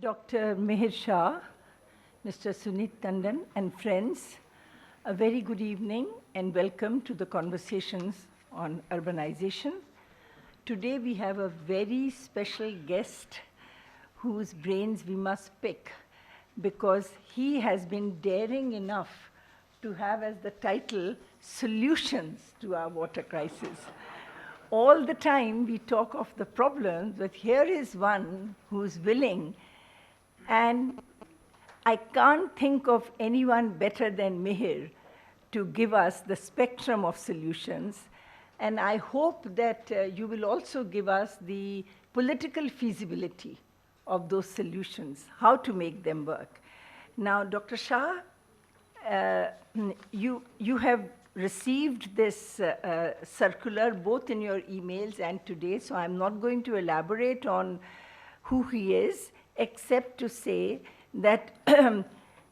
Dr. Mihir Shah, Mr. Sunit Tandon, and friends, a very good evening and welcome to the conversations on urbanization. Today we have a very special guest whose brains we must pick because he has been daring enough to have as the title, Solutions to Our Water Crisis. All the time we talk of the problems, but here is one who's willing, and I can't think of anyone better than Mihir to give us the spectrum of solutions. And I hope that you will also give us the political feasibility of those solutions, how to make them work. Now, Dr. Shah, you have received this circular both in your emails and today, so I'm not going to elaborate on who he is, except to say that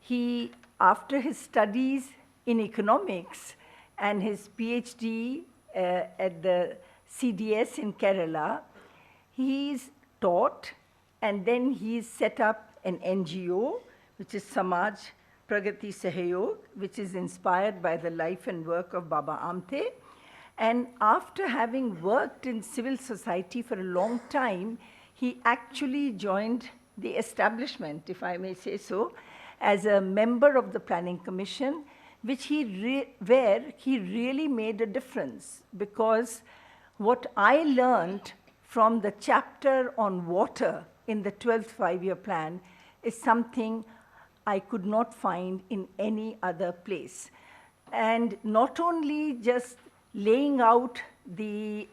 he, after his studies in economics and his PhD at the CDS in Kerala, he's taught and then he's set up an NGO, which is Samaj Pragati Sahyog, which is inspired by the life and work of Baba Amte. And after having worked in civil society for a long time, he actually joined the establishment, if I may say so, as a member of the Planning Commission, where he really made a difference. Because what I learned from the chapter on water in the 12th five-year plan is something I could not find in any other place. And not only just laying out the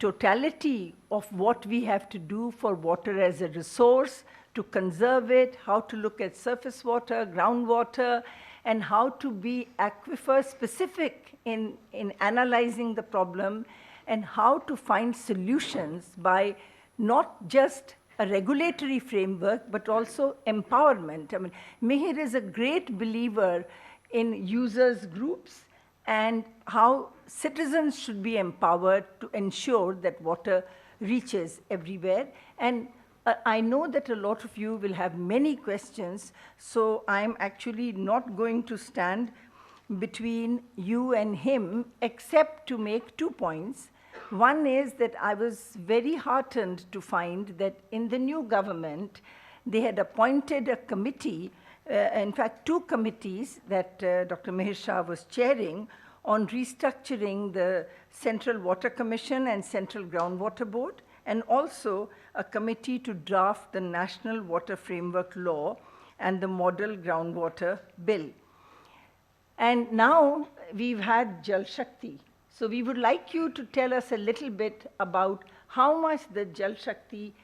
totality of what we have to do for water as a resource, to conserve it, how to look at surface water, groundwater, and how to be aquifer specific in analyzing the problem, and how to find solutions by not just a regulatory framework, but also empowerment. I mean, Mihir is a great believer in users groups and how citizens should be empowered to ensure that water reaches everywhere. And I know that a lot of you will have many questions, so I'm actually not going to stand between you and him, except to make 2 points. One is that I was very heartened to find that in the new government, they had appointed a committee, in fact, 2 committees that Dr. Mihir Shah was chairing on restructuring the Central Water Commission and Central Groundwater Board, and also a committee to draft the National Water Framework Law and the Model Groundwater Bill. And now we've had Jal Shakti. So we would like you to tell us a little bit about how much the Jal Shakti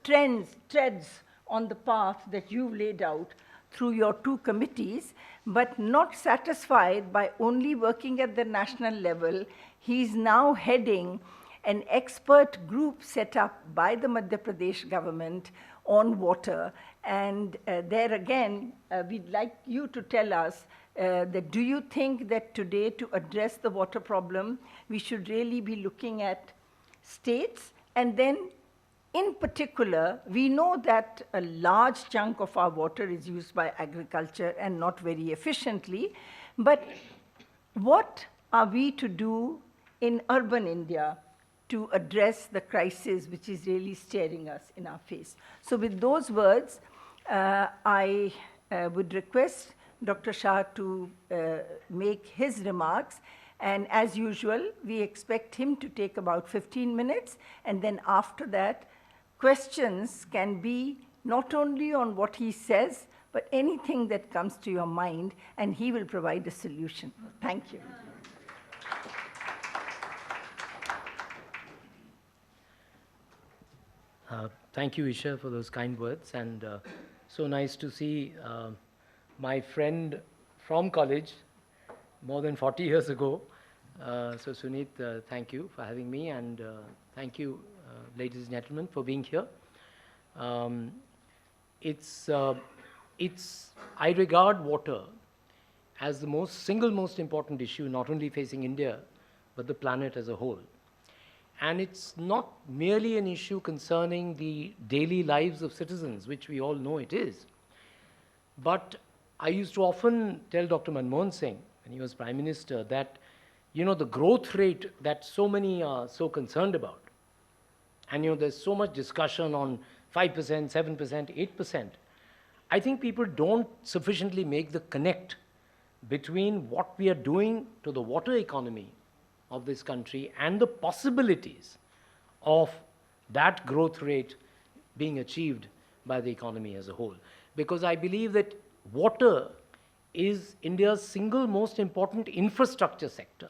treads on the path that you've laid out through your 2 committees, but not satisfied by only working at the national level. He's now heading an expert group set up by the Madhya Pradesh government on water. And there again, we'd like you to tell us that do you think that today, to address the water problem, we should really be looking at states? And then, in particular, we know that a large chunk of our water is used by agriculture and not very efficiently. But what are we to do in urban India to address the crisis which is really staring us in our face? So with those words, I would request Dr. Shah to make his remarks. And as usual, we expect him to take about 15 minutes. And then after that, questions can be not only on what he says, but anything that comes to your mind, and he will provide a solution. Thank you. Thank you, Isha, for those kind words. And so nice to see my friend from college more than 40 years ago. So Sunit, thank you for having me, and thank you, ladies and gentlemen, for being here. I regard water as the single most important issue, not only facing India, but the planet as a whole. And it's not merely an issue concerning the daily lives of citizens, which we all know it is. But I used to often tell Dr. Manmohan Singh, when he was Prime Minister, that, the growth rate that so many are so concerned about, and, there's so much discussion on 5%, 7%, 8%, I think people don't sufficiently make the connect between what we are doing to the water economy of this country and the possibilities of that growth rate being achieved by the economy as a whole. Because I believe that water is India's single most important infrastructure sector,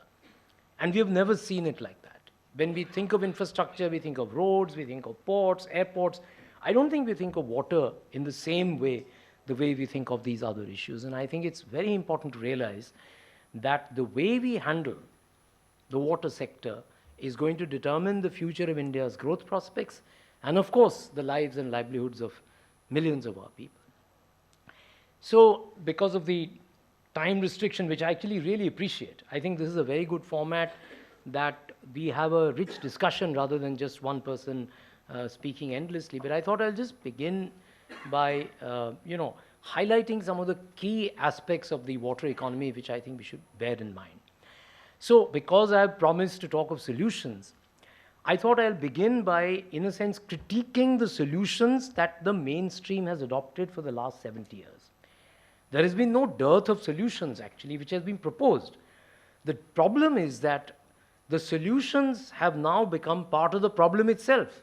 and we have never seen it like that. When we think of infrastructure, we think of roads, we think of ports, airports. I don't think we think of water in the same way, the way we think of these other issues. And I think it's very important to realize that the way we handle the water sector is going to determine the future of India's growth prospects and, of course, the lives and livelihoods of millions of our people. So, because of the time restriction, which I actually really appreciate, I think this is a very good format that we have a rich discussion rather than just one person speaking endlessly. But I thought I'll just begin by, highlighting some of the key aspects of the water economy, which I think we should bear in mind. So, because I have promised to talk of solutions, I thought I'll begin by, in a sense, critiquing the solutions that the mainstream has adopted for the last 70 years. There has been no dearth of solutions, actually, which has been proposed. The problem is that the solutions have now become part of the problem itself.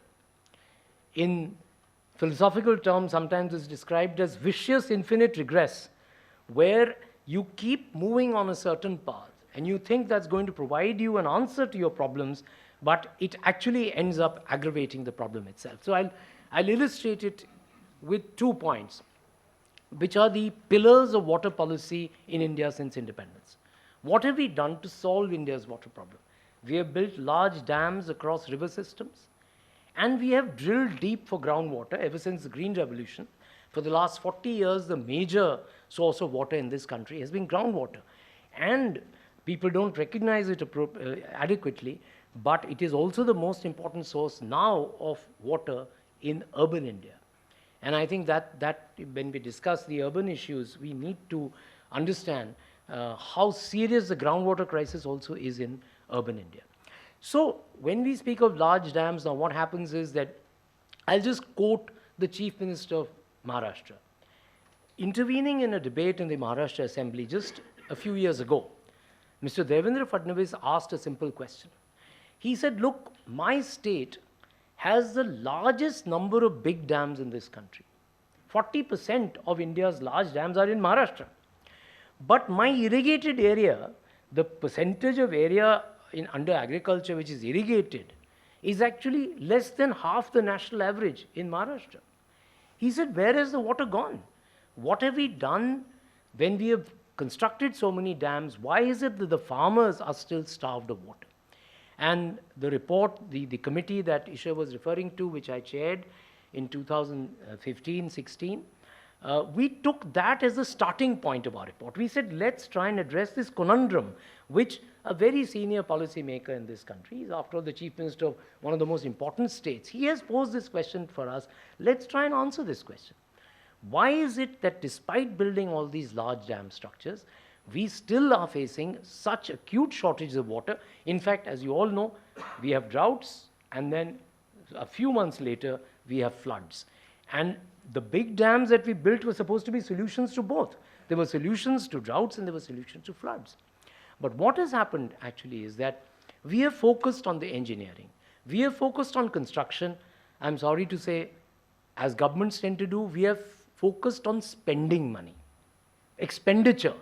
In philosophical terms, sometimes it's described as vicious infinite regress, where you keep moving on a certain path and you think that's going to provide you an answer to your problems, but it actually ends up aggravating the problem itself. So I'll illustrate it with 2 points, which are the pillars of water policy in India since independence. What have we done to solve India's water problem? We have built large dams across river systems, and we have drilled deep for groundwater ever since the Green Revolution. For the last 40 years, the major source of water in this country has been groundwater. And people don't recognize it adequately, but it is also the most important source now of water in urban India. And I think that when we discuss the urban issues, we need to understand how serious the groundwater crisis also is in urban India. So when we speak of large dams, now what happens is that I'll just quote the Chief Minister of Maharashtra. Intervening in a debate in the Maharashtra Assembly just a few years ago, Mr. Devendra Fadnavis asked a simple question. He said, look, my state has the largest number of big dams in this country. 40% of India's large dams are in Maharashtra. But my irrigated area, the percentage of area under agriculture which is irrigated, is actually less than half the national average in Maharashtra. He said, where has the water gone? What have we done when we have constructed so many dams? Why is it that the farmers are still starved of water? And the report, the committee that Isha was referring to, which I chaired in 2015-16, we took that as a starting point of our report. We said, let's try and address this conundrum, which a very senior policymaker in this country, is after all the Chief Minister of one of the most important states, he has posed this question for us. Let's try and answer this question. Why is it that despite building all these large dam structures, we still are facing such acute shortages of water? In fact, as you all know, we have droughts, and then a few months later, we have floods. And the big dams that we built were supposed to be solutions to both. There were solutions to droughts and there were solutions to floods. But what has happened actually is that we have focused on the engineering. We have focused on construction. I'm sorry to say, as governments tend to do, we have focused on spending money, expenditure,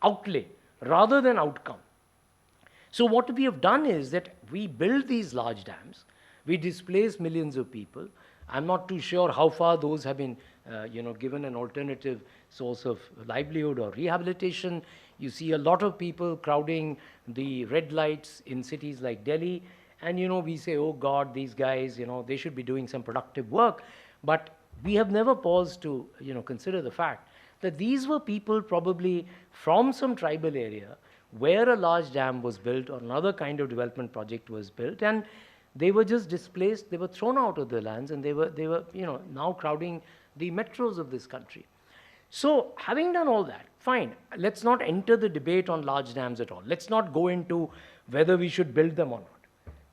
outlay, rather than outcome. So what we have done is that we build these large dams, we displace millions of people. I'm not too sure how far those have been given an alternative source of livelihood or rehabilitation. You see a lot of people crowding the red lights in cities like Delhi, and we say, oh God, these guys, they should be doing some productive work. But we have never paused to consider the fact that these were people probably from some tribal area where a large dam was built or another kind of development project was built, and They were just displaced, they were thrown out of their lands, and they were now crowding the metros of this country. So having done all that, fine, let's not enter the debate on large dams at all. Let's not go into whether we should build them or not.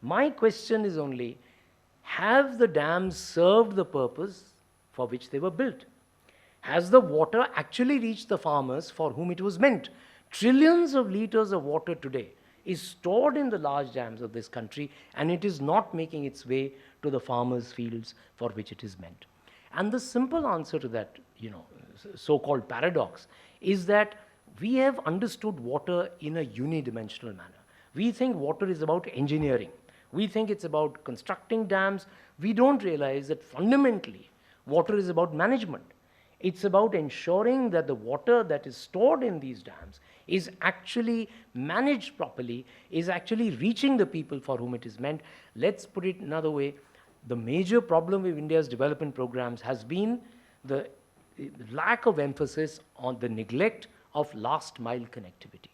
My question is only, have the dams served the purpose for which they were built? Has the water actually reached the farmers for whom it was meant? Trillions of liters of water today is stored in the large dams of this country, and it is not making its way to the farmers' fields for which it is meant. And the simple answer to that, so-called paradox is that we have understood water in a unidimensional manner. We think water is about engineering. We think it's about constructing dams. We don't realize that fundamentally water is about management. It's about ensuring that the water that is stored in these dams is actually managed properly, is actually reaching the people for whom it is meant. Let's put it another way. The major problem with India's development programs has been the lack of emphasis on the neglect of last mile connectivity.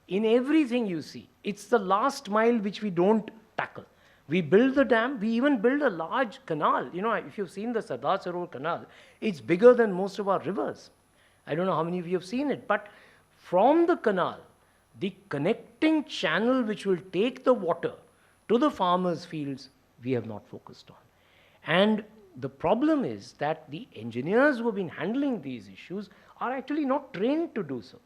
In everything you see, it's the last mile which we don't tackle. We build the dam, we even build a large canal. If you've seen the Sardar Sarovar Canal, it's bigger than most of our rivers. I don't know how many of you have seen it, but from the canal, the connecting channel which will take the water to the farmers' fields, we have not focused on. And the problem is that the engineers who have been handling these issues are actually not trained to do so.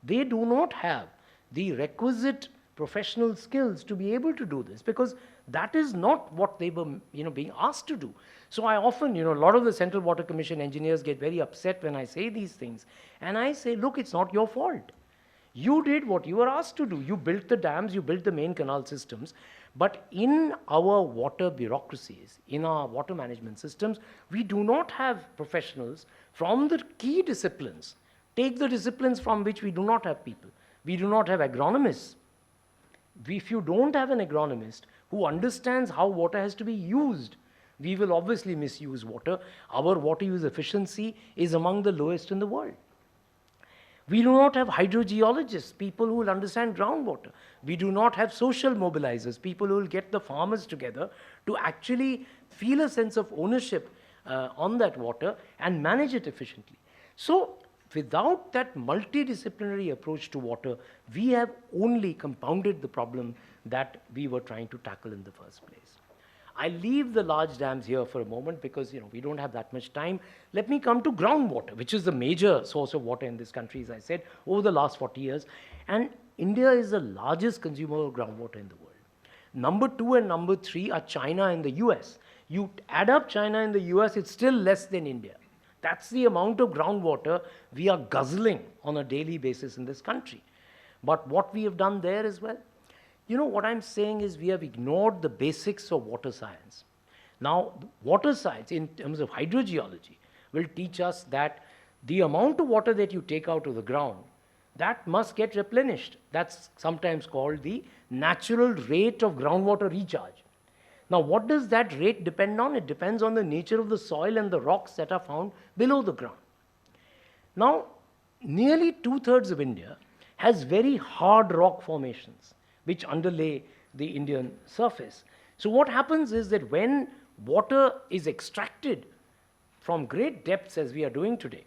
They do not have the requisite professional skills to be able to do this, because that is not what they were being asked to do. So I often, a lot of the Central Water Commission engineers get very upset when I say these things. And I say, look, it's not your fault. You did what you were asked to do. You built the dams, you built the main canal systems. But in our water bureaucracies, in our water management systems, we do not have professionals from the key disciplines. Take the disciplines from which we do not have people. We do not have agronomists. If you don't have an agronomist who understands how water has to be used, we will obviously misuse water. Our water use efficiency is among the lowest in the world. We do not have hydrogeologists, people who will understand groundwater. We do not have social mobilizers, people who will get the farmers together to actually feel a sense of ownership on that water and manage it efficiently. So without that multidisciplinary approach to water, we have only compounded the problem that we were trying to tackle in the first place. I leave the large dams here for a moment because we don't have that much time. Let me come to groundwater, which is the major source of water in this country, as I said, over the last 40 years. And India is the largest consumer of groundwater in the world. Number 2 and number 3 are China and the US. You add up China and the US, it's still less than India. That's the amount of groundwater we are guzzling on a daily basis in this country. But what we have done there as well, what I'm saying is we have ignored the basics of water science. Now, water science in terms of hydrogeology will teach us that the amount of water that you take out of the ground, that must get replenished. That's sometimes called the natural rate of groundwater recharge. Now, what does that rate depend on? It depends on the nature of the soil and the rocks that are found below the ground. Now, nearly 2/3 of India has very hard rock formations which underlay the Indian surface. So what happens is that when water is extracted from great depths, as we are doing today,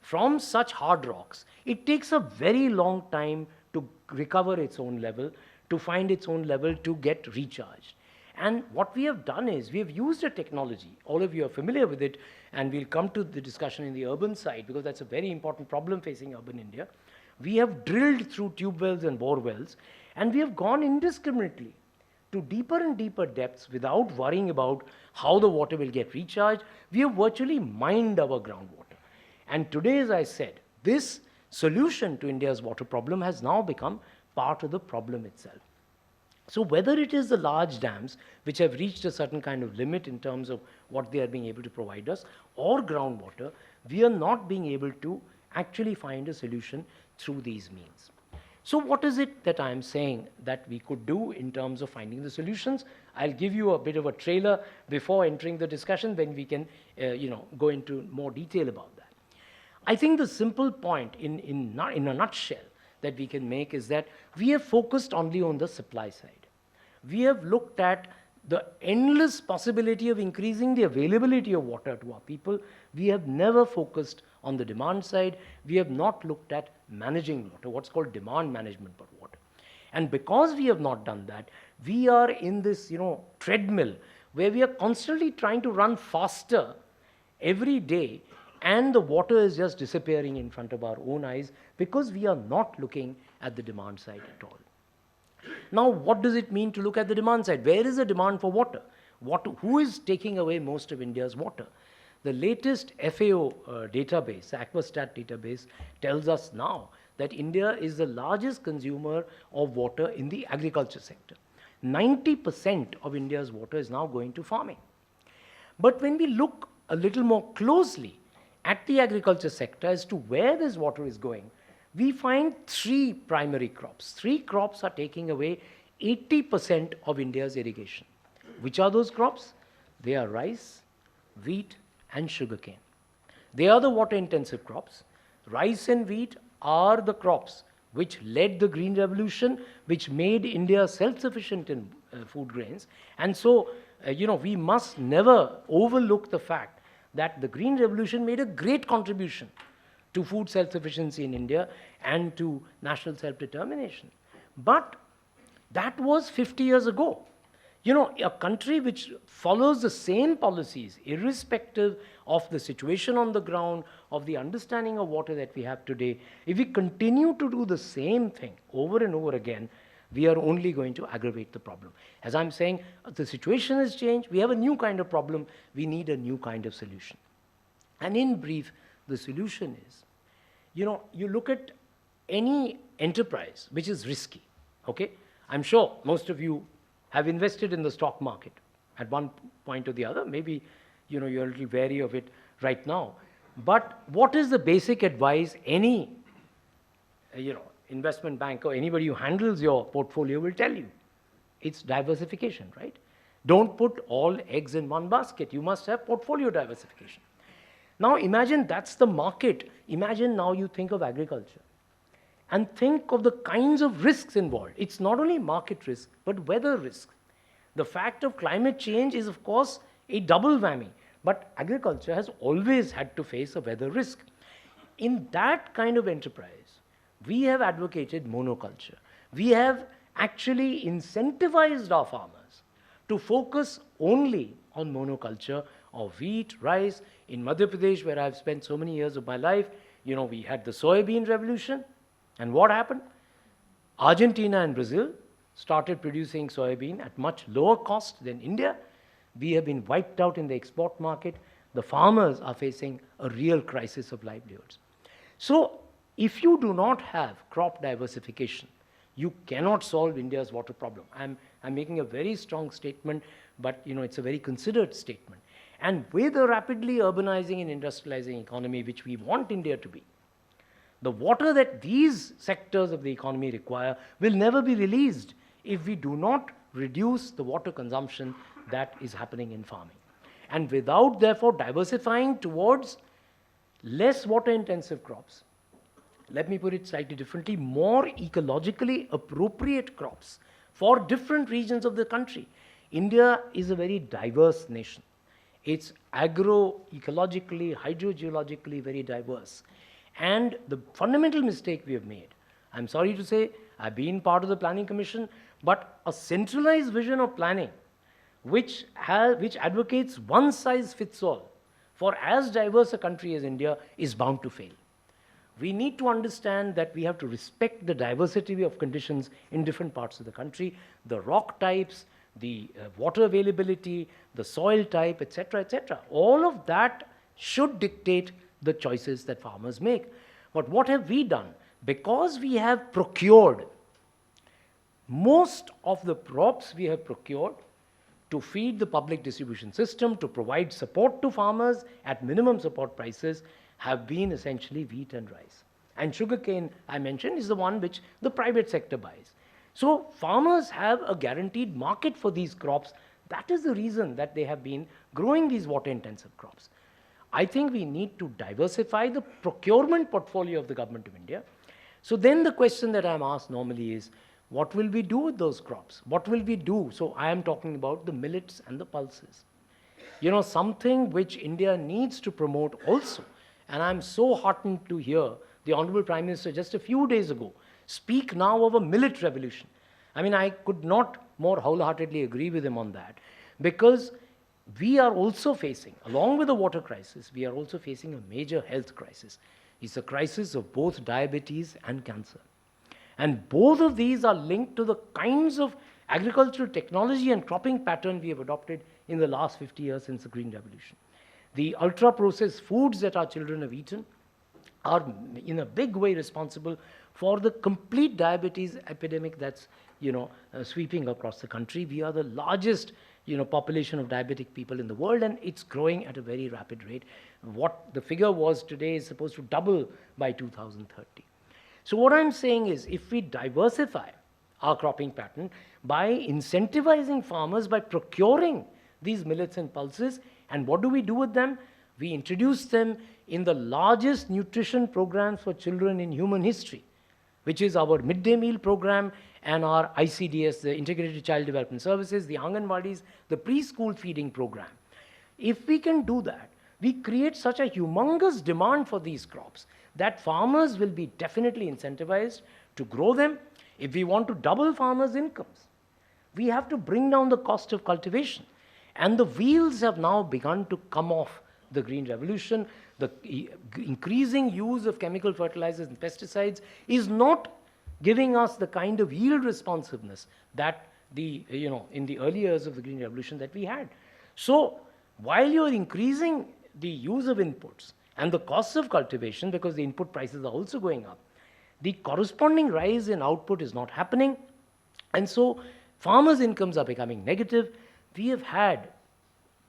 from such hard rocks, it takes a very long time to recover its own level, to find its own level, to get recharged. And what we have done is we have used a technology, all of you are familiar with it, and we'll come to the discussion in the urban side because that's a very important problem facing urban India. We have drilled through tube wells and bore wells, and we have gone indiscriminately to deeper and deeper depths without worrying about how the water will get recharged. We have virtually mined our groundwater. And today, as I said, this solution to India's water problem has now become part of the problem itself. So whether it is the large dams, which have reached a certain kind of limit in terms of what they are being able to provide us, or groundwater, we are not being able to actually find a solution through these means. So what is it that I am saying that we could do in terms of finding the solutions? I'll give you a bit of a trailer before entering the discussion, then we can go into more detail about that. I think the simple point in a nutshell that we can make is that we have focused only on the supply side. We have looked at the endless possibility of increasing the availability of water to our people, we have never focused on the demand side. We have not looked at managing water, what's called demand management of water. And because we have not done that, we are in this, treadmill where we are constantly trying to run faster every day, and the water is just disappearing in front of our own eyes because we are not looking at the demand side at all. Now, what does it mean to look at the demand side? Where is the demand for water? Who is taking away most of India's water? The latest FAO database, Aquastat database, tells us now that India is the largest consumer of water in the agriculture sector. 90% of India's water is now going to farming. But when we look a little more closely at the agriculture sector as to where this water is going, we find three primary crops. Three crops are taking away 80% of India's irrigation. Which are those crops? They are rice, wheat, and sugarcane. They are the water-intensive crops. Rice and wheat are the crops which led the Green Revolution, which made India self-sufficient in food grains. And so, we must never overlook the fact that the Green Revolution made a great contribution to food self-sufficiency in India and to national self-determination. But that was 50 years ago. A country which follows the same policies, irrespective of the situation on the ground, of the understanding of water that we have today, if we continue to do the same thing over and over again, we are only going to aggravate the problem. As I'm saying, the situation has changed. We have a new kind of problem. We need a new kind of solution. And in brief, the solution is, you look at any enterprise which is risky, okay? I'm sure most of you have invested in the stock market at one point or the other. Maybe, you're a little wary of it right now. But what is the basic advice any, investment banker or anybody who handles your portfolio will tell you? It's diversification, right? Don't put all eggs in one basket. You must have portfolio diversification. Now imagine that's the market. Imagine now you think of agriculture and think of the kinds of risks involved. It's not only market risk, but weather risk. The fact of climate change is, of course, a double whammy, but agriculture has always had to face a weather risk. In that kind of enterprise, we have advocated monoculture. We have actually incentivized our farmers to focus only on monoculture of wheat, rice. In Madhya Pradesh, where I've spent so many years of my life, we had the soybean revolution. And what happened? Argentina and Brazil started producing soybean at much lower cost than India. We have been wiped out in the export market. The farmers are facing a real crisis of livelihoods. So, if you do not have crop diversification, you cannot solve India's water problem. I'm making a very strong statement, but it's a very considered statement. And with a rapidly urbanizing and industrializing economy, which we want India to be, the water that these sectors of the economy require will never be released if we do not reduce the water consumption that is happening in farming. And without, therefore, diversifying towards less water-intensive crops, let me put it slightly differently, more ecologically appropriate crops for different regions of the country. India is a very diverse nation. It's agroecologically, hydrogeologically very diverse. And the fundamental mistake we have made, I'm sorry to say, I've been part of the Planning Commission, but a centralized vision of planning which advocates one size fits all for as diverse a country as India is bound to fail. We need to understand that we have to respect the diversity of conditions in different parts of the country, the rock types, the water availability, the soil type, etc., etc. All of that should dictate the choices that farmers make. But what have we done? Because we have procured most of the crops we have procured to feed the public distribution system, to provide support to farmers at minimum support prices, have been essentially wheat and rice. And sugarcane, I mentioned, is the one which the private sector buys. So farmers have a guaranteed market for these crops. That is the reason that they have been growing these water-intensive crops. I think we need to diversify the procurement portfolio of the government of India. So then the question that I'm asked normally is, What will we do with those crops? What will we do? So I am talking about the millets and the pulses. Something which India needs to promote also. And I'm so heartened to hear the Honorable Prime Minister just a few days ago speak now of a millet revolution. I mean, I could not more wholeheartedly agree with him on that, because we are also facing, along with the water crisis, we are also facing a major health crisis. It's a crisis of both diabetes and cancer. And both of these are linked to the kinds of agricultural technology and cropping pattern we have adopted in the last 50 years since the Green Revolution. The ultra-processed foods that our children have eaten are in a big way responsible for the complete diabetes epidemic that's sweeping across the country. We are the largest population of diabetic people in the world, and it's growing at a very rapid rate. What the figure was today is supposed to double by 2030. So what I'm saying is, if we diversify our cropping pattern by incentivizing farmers, by procuring these millets and pulses, and what do we do with them? We introduce them in the largest nutrition programs for children in human history, which is our midday meal program and our ICDS, the Integrated Child Development Services, the Anganwadis, the preschool feeding program. If we can do that, we create such a humongous demand for these crops that farmers will be definitely incentivized to grow them. If we want to double farmers' incomes, we have to bring down the cost of cultivation. And the wheels have now begun to come off the Green Revolution. The increasing use of chemical fertilizers and pesticides is not giving us the kind of yield responsiveness that in the early years of the Green Revolution that we had. So while you're increasing the use of inputs and the costs of cultivation, because the input prices are also going up, the corresponding rise in output is not happening. And so farmers' incomes are becoming negative. We have had,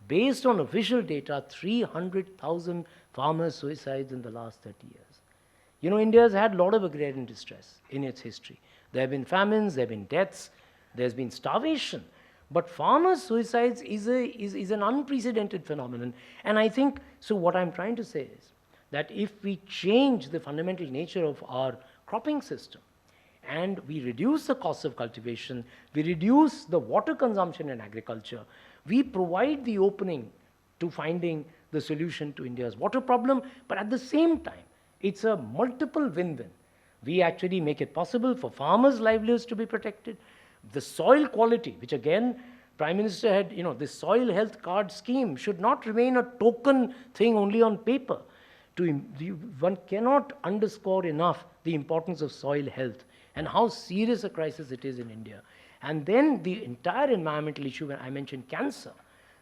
based on official data, 300,000 farmers' suicides in the last 30 years. India has had a lot of agrarian distress in its history. There have been famines, there have been deaths, there's been starvation. But farmers' suicides is an unprecedented phenomenon. And I think, so what I'm trying to say is that if we change the fundamental nature of our cropping system, and we reduce the cost of cultivation, we reduce the water consumption in agriculture, we provide the opening to finding the solution to India's water problem, but at the same time, it's a multiple win-win. We actually make it possible for farmers' livelihoods to be protected. The soil quality, which again, Prime Minister had, this soil health card scheme should not remain a token thing only on paper. One cannot underscore enough the importance of soil health and how serious a crisis it is in India. And then the entire environmental issue, when I mentioned cancer,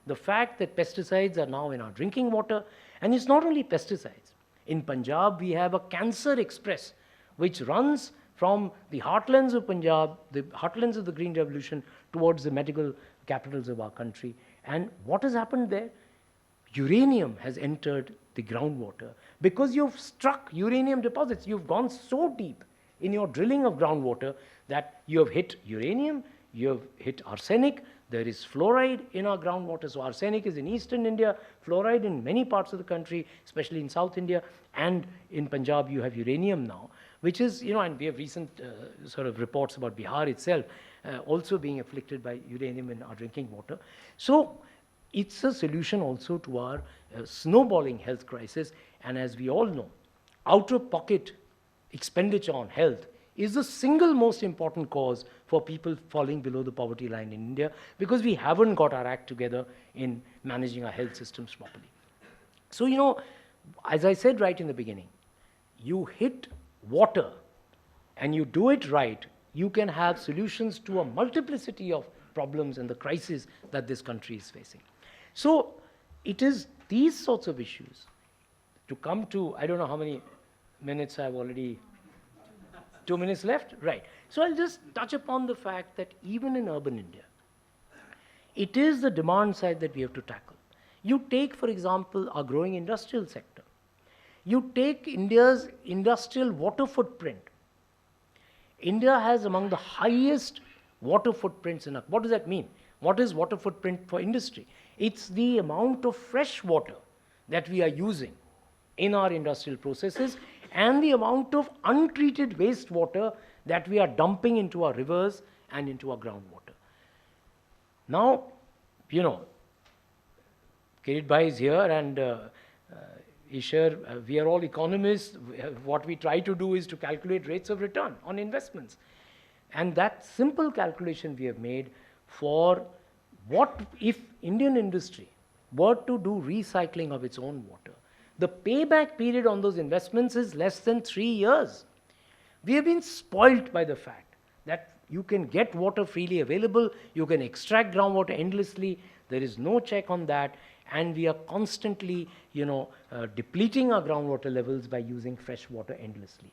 the fact that pesticides are now in our drinking water, and it's not only pesticides. In Punjab, we have a cancer express, which runs from the heartlands of Punjab, the heartlands of the Green Revolution, towards the medical capitals of our country. And what has happened there? Uranium has entered the groundwater because you've struck uranium deposits. You've gone so deep in your drilling of groundwater that you have hit uranium, you have hit arsenic, there is fluoride in our groundwater. So arsenic is in eastern India, fluoride in many parts of the country, especially in South India, and in Punjab you have uranium now, which is, and we have recent sort of reports about Bihar itself also being afflicted by uranium in our drinking water. So it's a solution also to our snowballing health crisis, and as we all know, out-of-pocket expenditure on health is the single most important cause for people falling below the poverty line in India, because we haven't got our act together in managing our health systems properly. So, as I said right in the beginning, you hit water and you do it right, you can have solutions to a multiplicity of problems and the crises that this country is facing. So it is these sorts of issues to come to, I don't know how many minutes I've already, 2 minutes left? Right. So I'll just touch upon the fact that even in urban India, it is the demand side that we have to tackle. You take, for example, our growing industrial sector. You take India's industrial water footprint. India has among the highest water footprints in. What does that mean? What is water footprint for industry? It's the amount of fresh water that we are using in our industrial processes and the amount of untreated wastewater that we are dumping into our rivers and into our groundwater. Now, you know, Kirit Bhai is here, and ICRIER, we are all economists. What we try to do is to calculate rates of return on investments. And that simple calculation we have made for what if Indian industry were to do recycling of its own water, the payback period on those investments is less than 3 years. We have been spoilt by the fact that you can get water freely available, you can extract groundwater endlessly, there is no check on that, and we are constantly, you know, depleting our groundwater levels by using fresh water endlessly.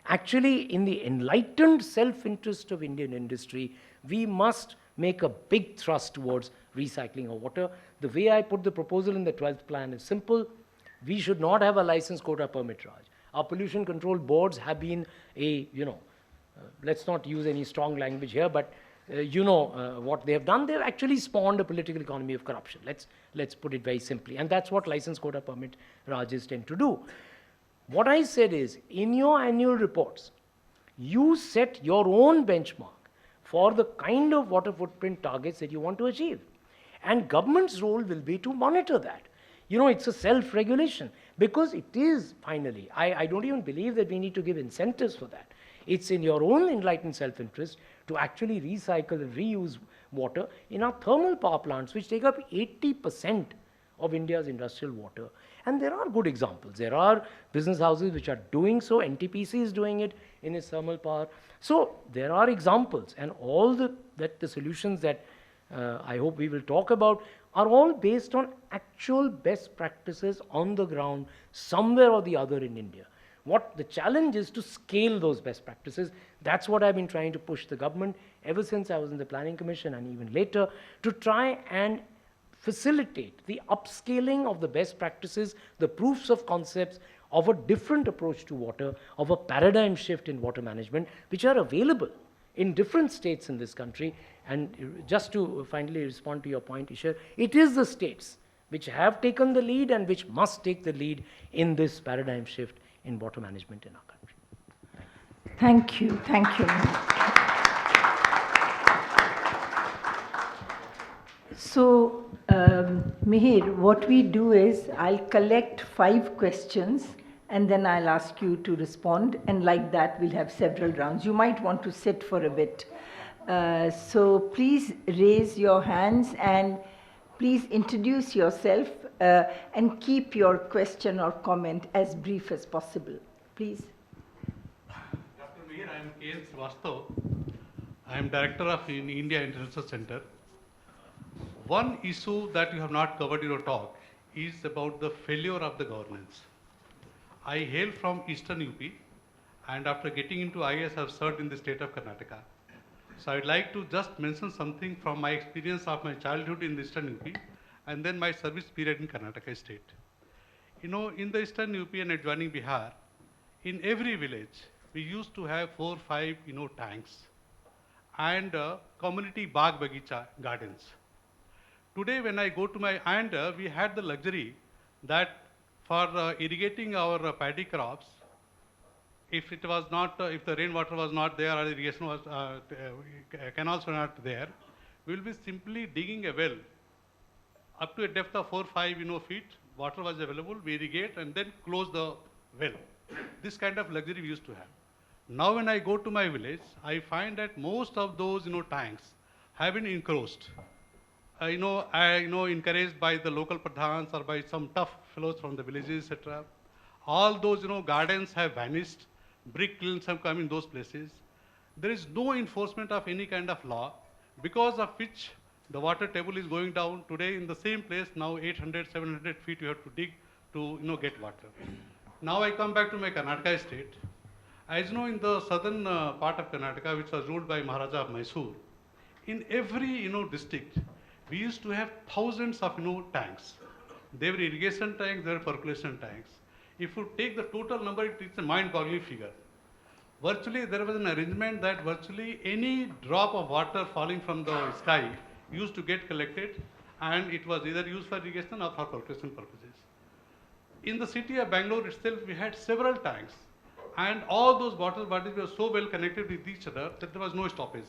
Actually, in the enlightened self-interest of Indian industry, we must make a big thrust towards recycling of water. The way I put the proposal in the 12th plan is simple. We should not have a license quota permit Raj. Our pollution control boards have been a, you know, let's not use any strong language here, but what they have done, they've actually spawned a political economy of corruption. Let's put it very simply. And that's what license quota permit Rajas tend to do. What I said is, in your annual reports, you set your own benchmark for the kind of water footprint targets that you want to achieve. And government's role will be to monitor that. You know, it's a self-regulation, because it is finally, I don't even believe that we need to give incentives for that. It's in your own enlightened self-interest to actually recycle and reuse water in our thermal power plants, which take up 80% of India's industrial water. And there are good examples. There are business houses which are doing so. NTPC is doing it in its thermal power. So there are examples, and all the solutions that I hope we will talk about are all based on actual best practices on the ground somewhere or the other in India. What the challenge is to scale those best practices. That's what I've been trying to push the government ever since I was in the Planning Commission and even later, to try and facilitate the upscaling of the best practices, the proofs of concepts of a different approach to water, of a paradigm shift in water management, which are available in different states in this country. And just to finally respond to your point, ICRIER, it is the states which have taken the lead and which must take the lead in this paradigm shift in water management in our country. Thank you. Thank you. So, Mihir, what we do is I'll collect 5 questions and then I'll ask you to respond, and like that we'll have several rounds. You might want to sit for a bit. So please raise your hands and please introduce yourself and keep your question or comment as brief as possible. Please. Dr. Mihir, I am K.N. Srivastav. I am Director of India International Center. One issue that you have not covered in your talk is about the failure of the governance. I hail from Eastern UP, and after getting into IAS, I have served in the state of Karnataka. So I would like to just mention something from my experience of my childhood in the Eastern UP and then my service period in Karnataka state. You know, in the Eastern UP and adjoining Bihar, in every village, we used to have 4 or 5, tanks and community Bagh Bagicha gardens. Today, when I go to we had the luxury that for irrigating our paddy crops, if the rainwater was not there or irrigation was, canals were not there, we will be simply digging a well up to a depth of 4 or 5 feet. Water was available, we irrigate and then close the well. This kind of luxury we used to have. Now when I go to my village, I find that most of those tanks have been encroached. Encouraged by the local pradhans or by some tough fellows from the villages, etc. All those gardens have vanished. Brick kilns have come in those places. There is no enforcement of any kind of law, because of which the water table is going down. Today in the same place, now 800, 700 feet you have to dig to get water. Now I come back to my Karnataka state. As you know, in the southern part of Karnataka, which was ruled by Maharaja of Mysore, in every district, we used to have thousands of tanks. They were irrigation tanks, they were percolation tanks. If you take the total number, it's a mind-boggling figure. Virtually, there was an arrangement that virtually any drop of water falling from the sky used to get collected, and it was either used for irrigation or for percolation purposes. In the city of Bangalore itself, we had several tanks. and all those water bodies were so well connected with each other that there was no stoppage.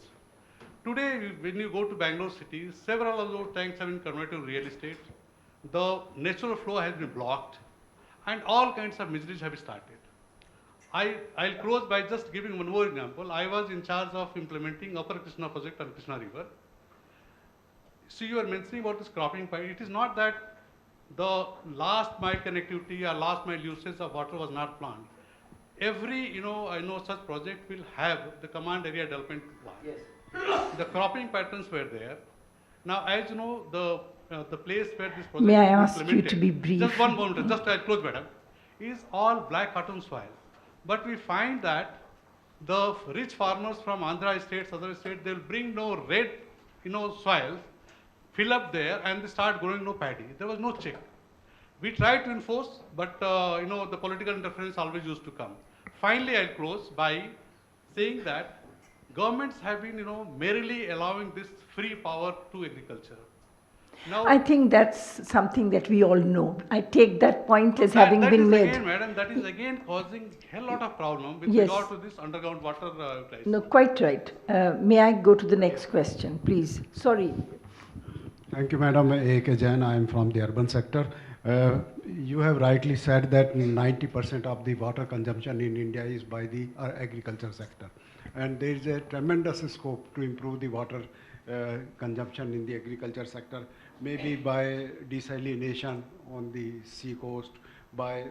Today, when you go to Bangalore city, several of those tanks have been converted to real estate. The natural flow has been blocked, and all kinds of miseries have started. I'll close by just giving one more example. I was in charge of implementing Upper Krishna project on Krishna River. So you are mentioning about this cropping pipe. It is not that the last mile connectivity or last mile usage of water was not planned. Every, I know such project will have the command area development plan. Yes. The cropping patterns were there. Now, as you know, the place where this project May I is ask you implemented, to be brief? just one moment, just I'll close, madam, is all black cotton soil. But we find that the rich farmers from Andhra states, other states, they'll bring no red, soil, fill up there, and they start growing no paddy. There was no check. We tried to enforce, but the political interference always used to come. Finally, I'll close by saying that governments have been, merely allowing this free power to agriculture. Now, I think that's something that we all know. I take that point as that- having that been is made. Again, madam, that is again causing hell lot of problem with Yes. regard to this underground water crisis. No, quite right. May I go to the next question, please? Sorry. Thank you, Madam A.K. Jain. I am from the urban sector. You have rightly said that 90% of the water consumption in India is by the agriculture sector. And there is a tremendous scope to improve the water consumption in the agriculture sector, maybe by desalination on the sea coast, by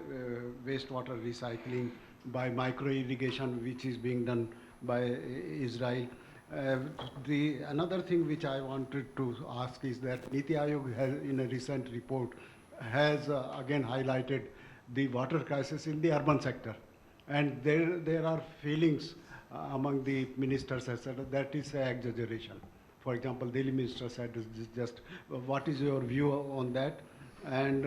wastewater recycling, by micro-irrigation, which is being done by Israel. Another thing which I wanted to ask is that Niti Aayog has, in a recent report, has again highlighted the water crisis in the urban sector. And there are feelings among the ministers, etc., that is an exaggeration. For example, Delhi minister said, just what is your view on that? And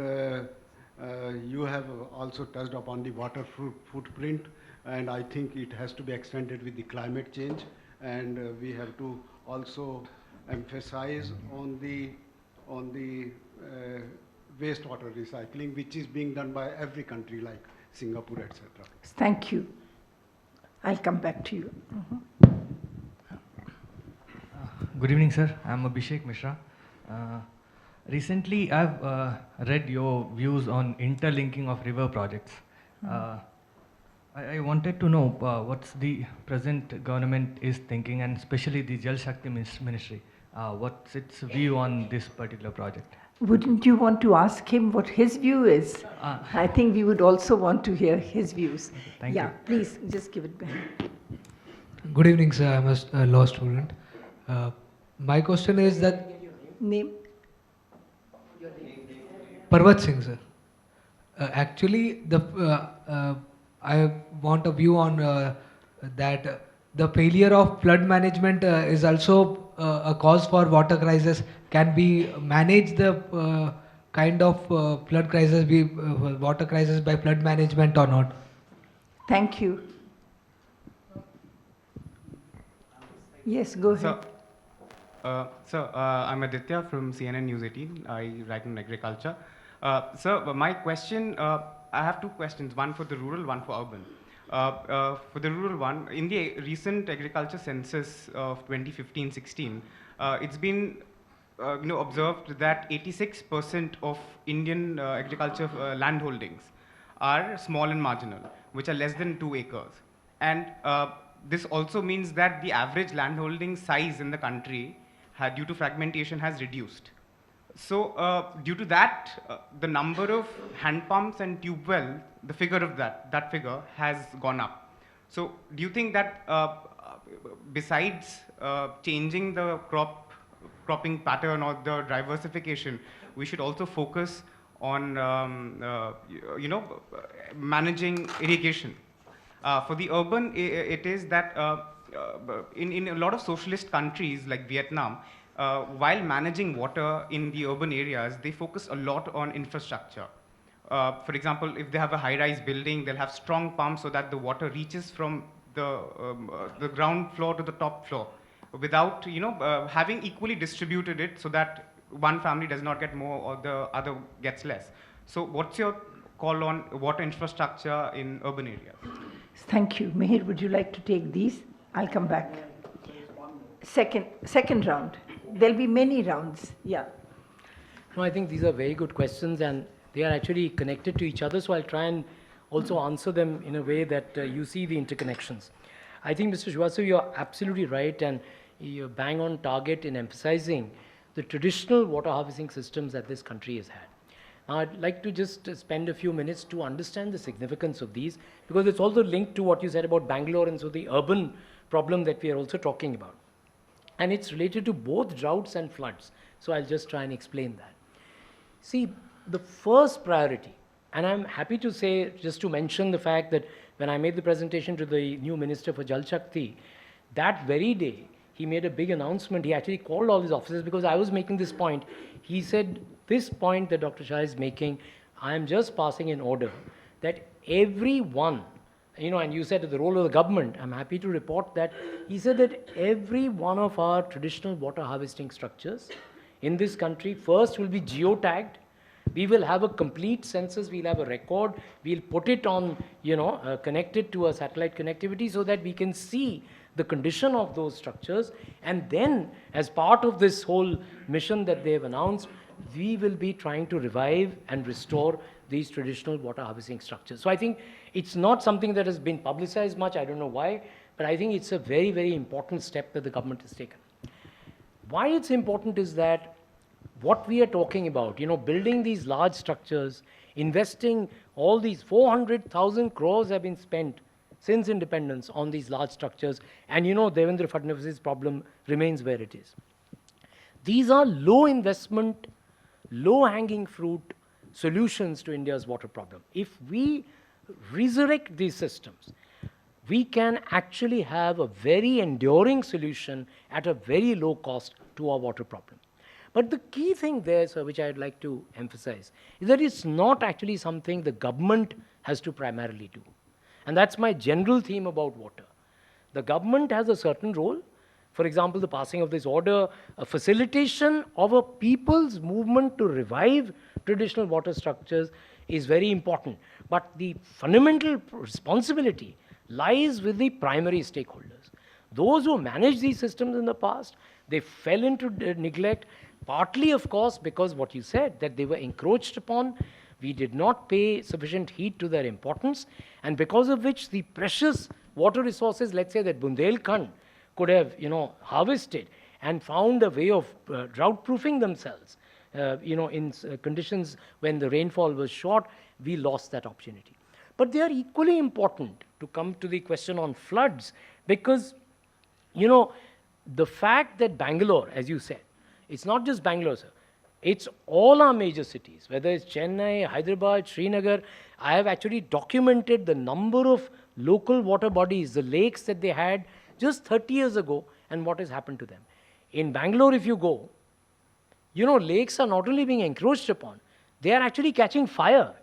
you have also touched upon the water footprint, and I think it has to be extended with the climate change. And we have to also emphasize on the wastewater recycling, which is being done by every country like Singapore, etc. Thank you. I'll come back to you. Good evening, sir. I'm Abhishek Mishra. Recently, I've read your views on interlinking of river projects. I wanted to know what's the present government is thinking, and especially the Jal Shakti Ministry. What's its view on this particular project? Wouldn't you want to ask him what his view is? I think we would also want to hear his views. Thank yeah, you. please, just give it back. Good evening, sir. I'm a law student. My question is that Name? Parvat Singh, sir. Actually, I want a view on that the failure of flood management is also a cause for water crisis. Can we manage the kind of flood crisis, water crisis by flood management or not? Thank you. Yes, go ahead. I'm Aditya from CNN News 18. I write in agriculture. My question, I have two questions, one for the rural, one for urban. For the rural one, in the recent agriculture census of 2015-16, it's been observed that 86% of Indian agriculture land holdings are small and marginal, which are less than 2 acres. And this also means that the average landholding size in the country, due to fragmentation, has reduced. So due to that, the number of hand pumps and tube well, the figure of that figure has gone up. So do you think that besides changing the cropping pattern or the diversification, we should also focus on managing irrigation? For the urban, it is that in a lot of socialist countries like Vietnam, while managing water in the urban areas, they focus a lot on infrastructure. For example, if they have a high-rise building, they'll have strong pumps so that the water reaches from the ground floor to the top floor, without having equally distributed it so that one family does not get more or the other gets less. So what's your call on water infrastructure in urban areas? Thank you. Mihir, would you like to take these? I'll come back. Second round. There'll be many rounds. Yeah. No, I think these are very good questions and they are actually connected to each other. So I'll try and also answer them in a way that you see the interconnections. I think, Mr. Srivastava, you're absolutely right and you're bang on target in emphasizing the traditional water harvesting systems that this country has had. Now, I'd like to just spend a few minutes to understand the significance of these because it's also linked to what you said about Bangalore and so the urban problem that we are also talking about. And it's related to both droughts and floods. So I'll just try and explain that. See, the first priority, and I'm happy to say, just to mention the fact that when I made the presentation to the new Minister for Jal Shakti, that very day, he made a big announcement. He actually called all his officers because I was making this point. He said, this point that Dr. Shah is making, I am just passing an order that everyone, and you said the role of the government, I'm happy to report that he said that every one of our traditional water harvesting structures in this country first will be geotagged. We will have a complete census, we'll have a record, we'll put it on, connected to a satellite connectivity so that we can see the condition of those structures. And then, as part of this whole mission that they have announced, we will be trying to revive and restore these traditional water harvesting structures. So I think it's not something that has been publicized much, I don't know why, but I think it's a very, very important step that the government has taken. Why it's important is that what we are talking about, building these large structures, investing all these 400,000 crores have been spent since independence on these large structures, and Devendra Fadnavis's problem remains where it is. These are low investment, low hanging fruit solutions to India's water problem. If we resurrect these systems, we can actually have a very enduring solution at a very low cost to our water problem. But the key thing there, sir, which I'd like to emphasize, is that it's not actually something the government has to primarily do. And that's my general theme about water. The government has a certain role. For example, the passing of this order, a facilitation of a people's movement to revive traditional water structures is very important. But the fundamental responsibility lies with the primary stakeholders. Those who managed these systems in the past, they fell into neglect, partly, of course, because what you said, that they were encroached upon. We did not pay sufficient heed to their importance, and because of which the precious water resources, let's say that Bundelkhand could have, harvested and found a way of drought-proofing themselves, in conditions when the rainfall was short, we lost that opportunity. But they are equally important to come to the question on floods because, the fact that Bangalore, as you said, it's not just Bangalore, sir. It's all our major cities, whether it's Chennai, Hyderabad, Srinagar. I have actually documented the number of local water bodies, the lakes that they had just 30 years ago and what has happened to them. In Bangalore, if you go, lakes are not only being encroached upon, they are actually catching fire.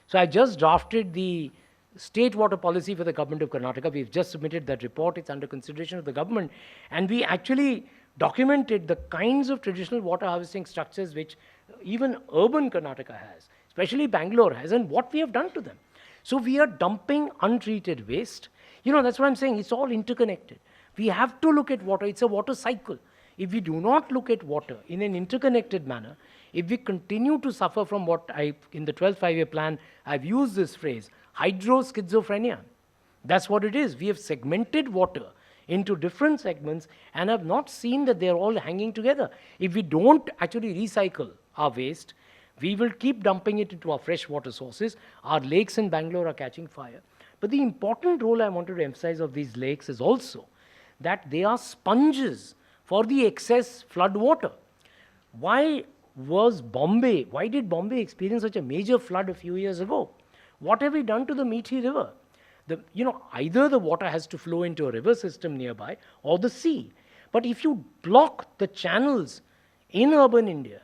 So I just drafted the state water policy for the government of Karnataka. We've just submitted that report. It's under consideration of the government. And we actually documented the kinds of traditional water harvesting structures which even urban Karnataka has, especially Bangalore has, and what we have done to them. So we are dumping untreated waste. That's what I'm saying. It's all interconnected. We have to look at water. It's a water cycle. If we do not look at water in an interconnected manner, if we continue to suffer from what in the 12th five-year plan, I've used this phrase, hydroschizophrenia. That's what it is. We have segmented water into different segments and have not seen that they're all hanging together. If we don't actually recycle our waste, we will keep dumping it into our fresh water sources. Our lakes in Bangalore are catching fire. But the important role I wanted to emphasize of these lakes is also that they are sponges for the excess flood water. Why did Bombay experience such a major flood a few years ago? What have we done to the Mihir River? Either the water has to flow into a river system nearby or the sea. But if you block the channels in urban India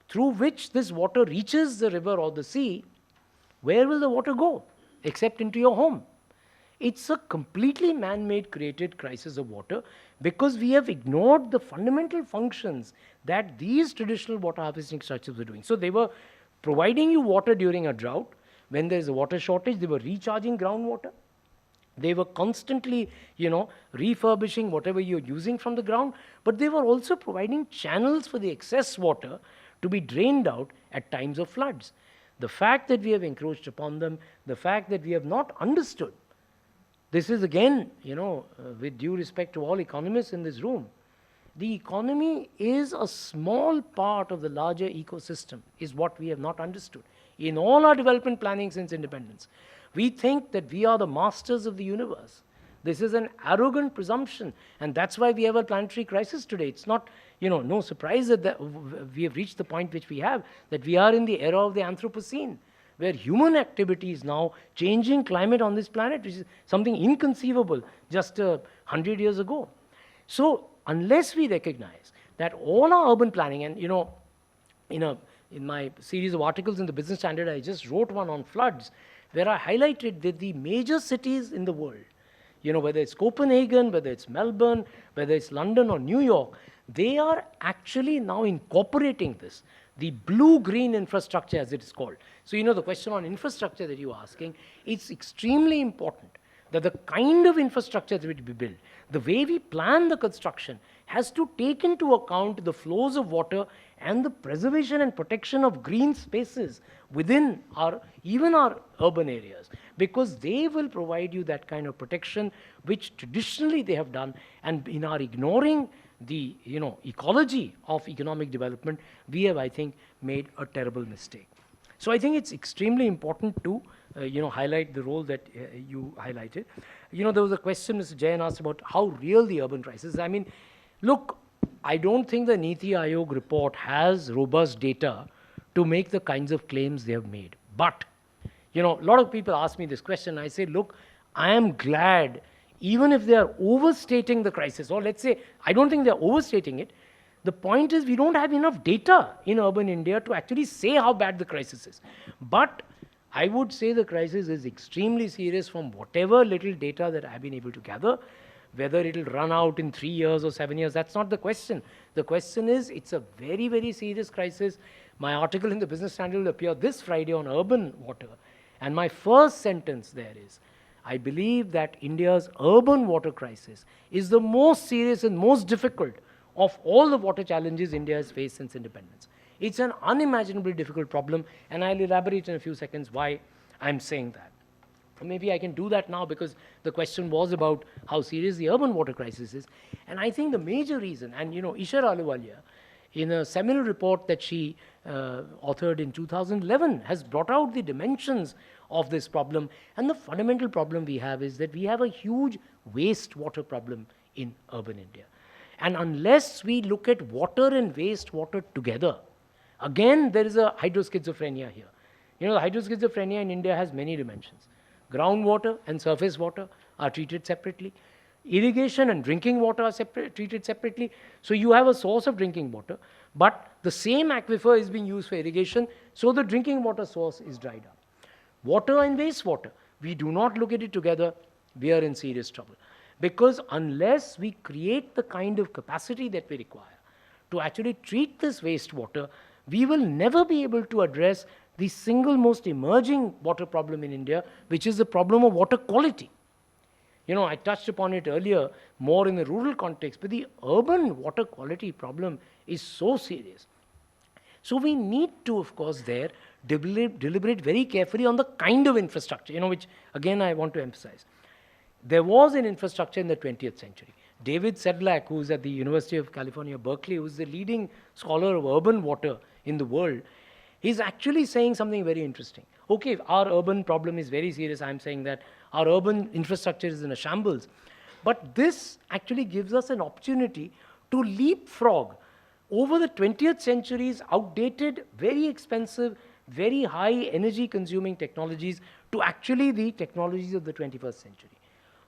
through which this water reaches the river or the sea, where will the water go? Except into your home. It's a completely man-made created crisis of water because we have ignored the fundamental functions that these traditional water harvesting structures were doing. So they were providing you water during a drought, when there's a water shortage, they were recharging groundwater. They were constantly, refurbishing whatever you're using from the ground, but they were also providing channels for the excess water to be drained out at times of floods. The fact that we have encroached upon them, the fact that we have not understood, this is again, with due respect to all economists in this room, the economy is a small part of the larger ecosystem, is what we have not understood. In all our development planning since independence, we think that we are the masters of the universe. This is an arrogant presumption, and that's why we have a planetary crisis today. It's not, no surprise that we have reached the point which we have, that we are in the era of the Anthropocene, where human activity is now changing climate on this planet, which is something inconceivable just 100 years ago. So unless we recognize that all our urban planning, and in my series of articles in the Business Standard, I just wrote one on floods, where I highlighted that the major cities in the world, whether it's Copenhagen, whether it's Melbourne, whether it's London or New York, they are actually now incorporating this, the blue-green infrastructure as it is called. So, the question on infrastructure that you are asking, it's extremely important that the kind of infrastructure that will be built, the way we plan the construction, has to take into account the flows of water and the preservation and protection of green spaces within even our urban areas, because they will provide you that kind of protection which traditionally they have done. And in our ignoring the ecology of economic development, we have, I think, made a terrible mistake. So I think it's extremely important to highlight the role that you highlighted. There was a question Mr. Jain asked about how real the urban crisis is. I mean, look, I don't think the Niti Aayog report has robust data to make the kinds of claims they have made. But, a lot of people ask me this question. I say, look, I am glad, even if they are overstating the crisis, or let's say, I don't think they're overstating it. The point is, we don't have enough data in urban India to actually say how bad the crisis is. But I would say the crisis is extremely serious from whatever little data that I've been able to gather. Whether it'll run out in 3 years or 7 years, that's not the question. The question is, it's a very, very serious crisis. My article in the Business Standard will appear this Friday on urban water. And my first sentence there is, I believe that India's urban water crisis is the most serious and most difficult of all the water challenges India has faced since independence. It's an unimaginably difficult problem, and I'll elaborate in a few seconds why I'm saying that. Maybe I can do that now, because the question was about how serious the urban water crisis is. And I think the major reason, and Ishar Ahluwalia, in a seminal report that she authored in 2011, has brought out the dimensions of this problem. And the fundamental problem we have is that we have a huge wastewater problem in urban India. And unless we look at water and wastewater together, again, there is a hydroschizophrenia here. The hydroschizophrenia in India has many dimensions. Groundwater and surface water are treated separately. Irrigation and drinking water are treated separately. So you have a source of drinking water, but the same aquifer is being used for irrigation, so the drinking water source is dried up. Water and wastewater, we do not look at it together, we are in serious trouble. Because unless we create the kind of capacity that we require to actually treat this wastewater, we will never be able to address the single most emerging water problem in India, which is the problem of water quality. I touched upon it earlier, more in the rural context, but the urban water quality problem is so serious. So we need to, of course, deliberate very carefully on the kind of infrastructure, which, again, I want to emphasize. There was an infrastructure in the 20th century. David Sedlak, who's at the University of California, Berkeley, who's the leading scholar of urban water in the world, he's actually saying something very interesting. Okay, our urban problem is very serious. I'm saying that our urban infrastructure is in a shambles. But this actually gives us an opportunity to leapfrog over the 20th century's outdated, very expensive, very high energy consuming technologies to actually the technologies of the 21st century,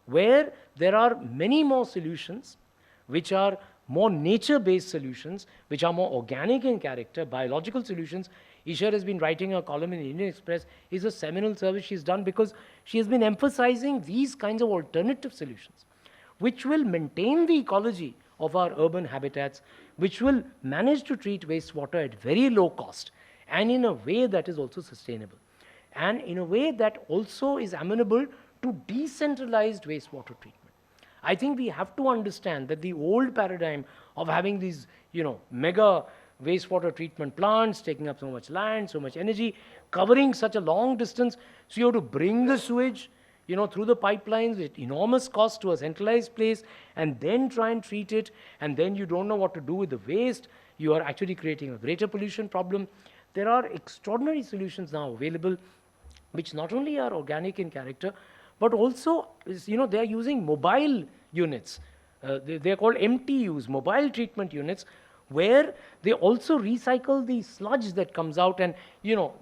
where there are many more solutions which are more nature-based solutions, which are more organic in character, biological solutions. Ishar has been writing a column in Indian Express. It's a seminal service she's done, because she has been emphasizing these kinds of alternative solutions, which will maintain the ecology of our urban habitats, which will manage to treat wastewater at very low cost and in a way that is also sustainable. and in a way that also is amenable to decentralized wastewater treatment. I think we have to understand that the old paradigm of having these, mega wastewater treatment plants taking up so much land, so much energy, covering such a long distance, so you have to bring the sewage, through the pipelines at enormous cost to a centralized place, and then try and treat it, and then you don't know what to do with the waste. You are actually creating a greater pollution problem. There are extraordinary solutions now available, which not only are organic in character, but also, they are using mobile units. They are called MTUs, mobile treatment units, where they also recycle the sludge that comes out, and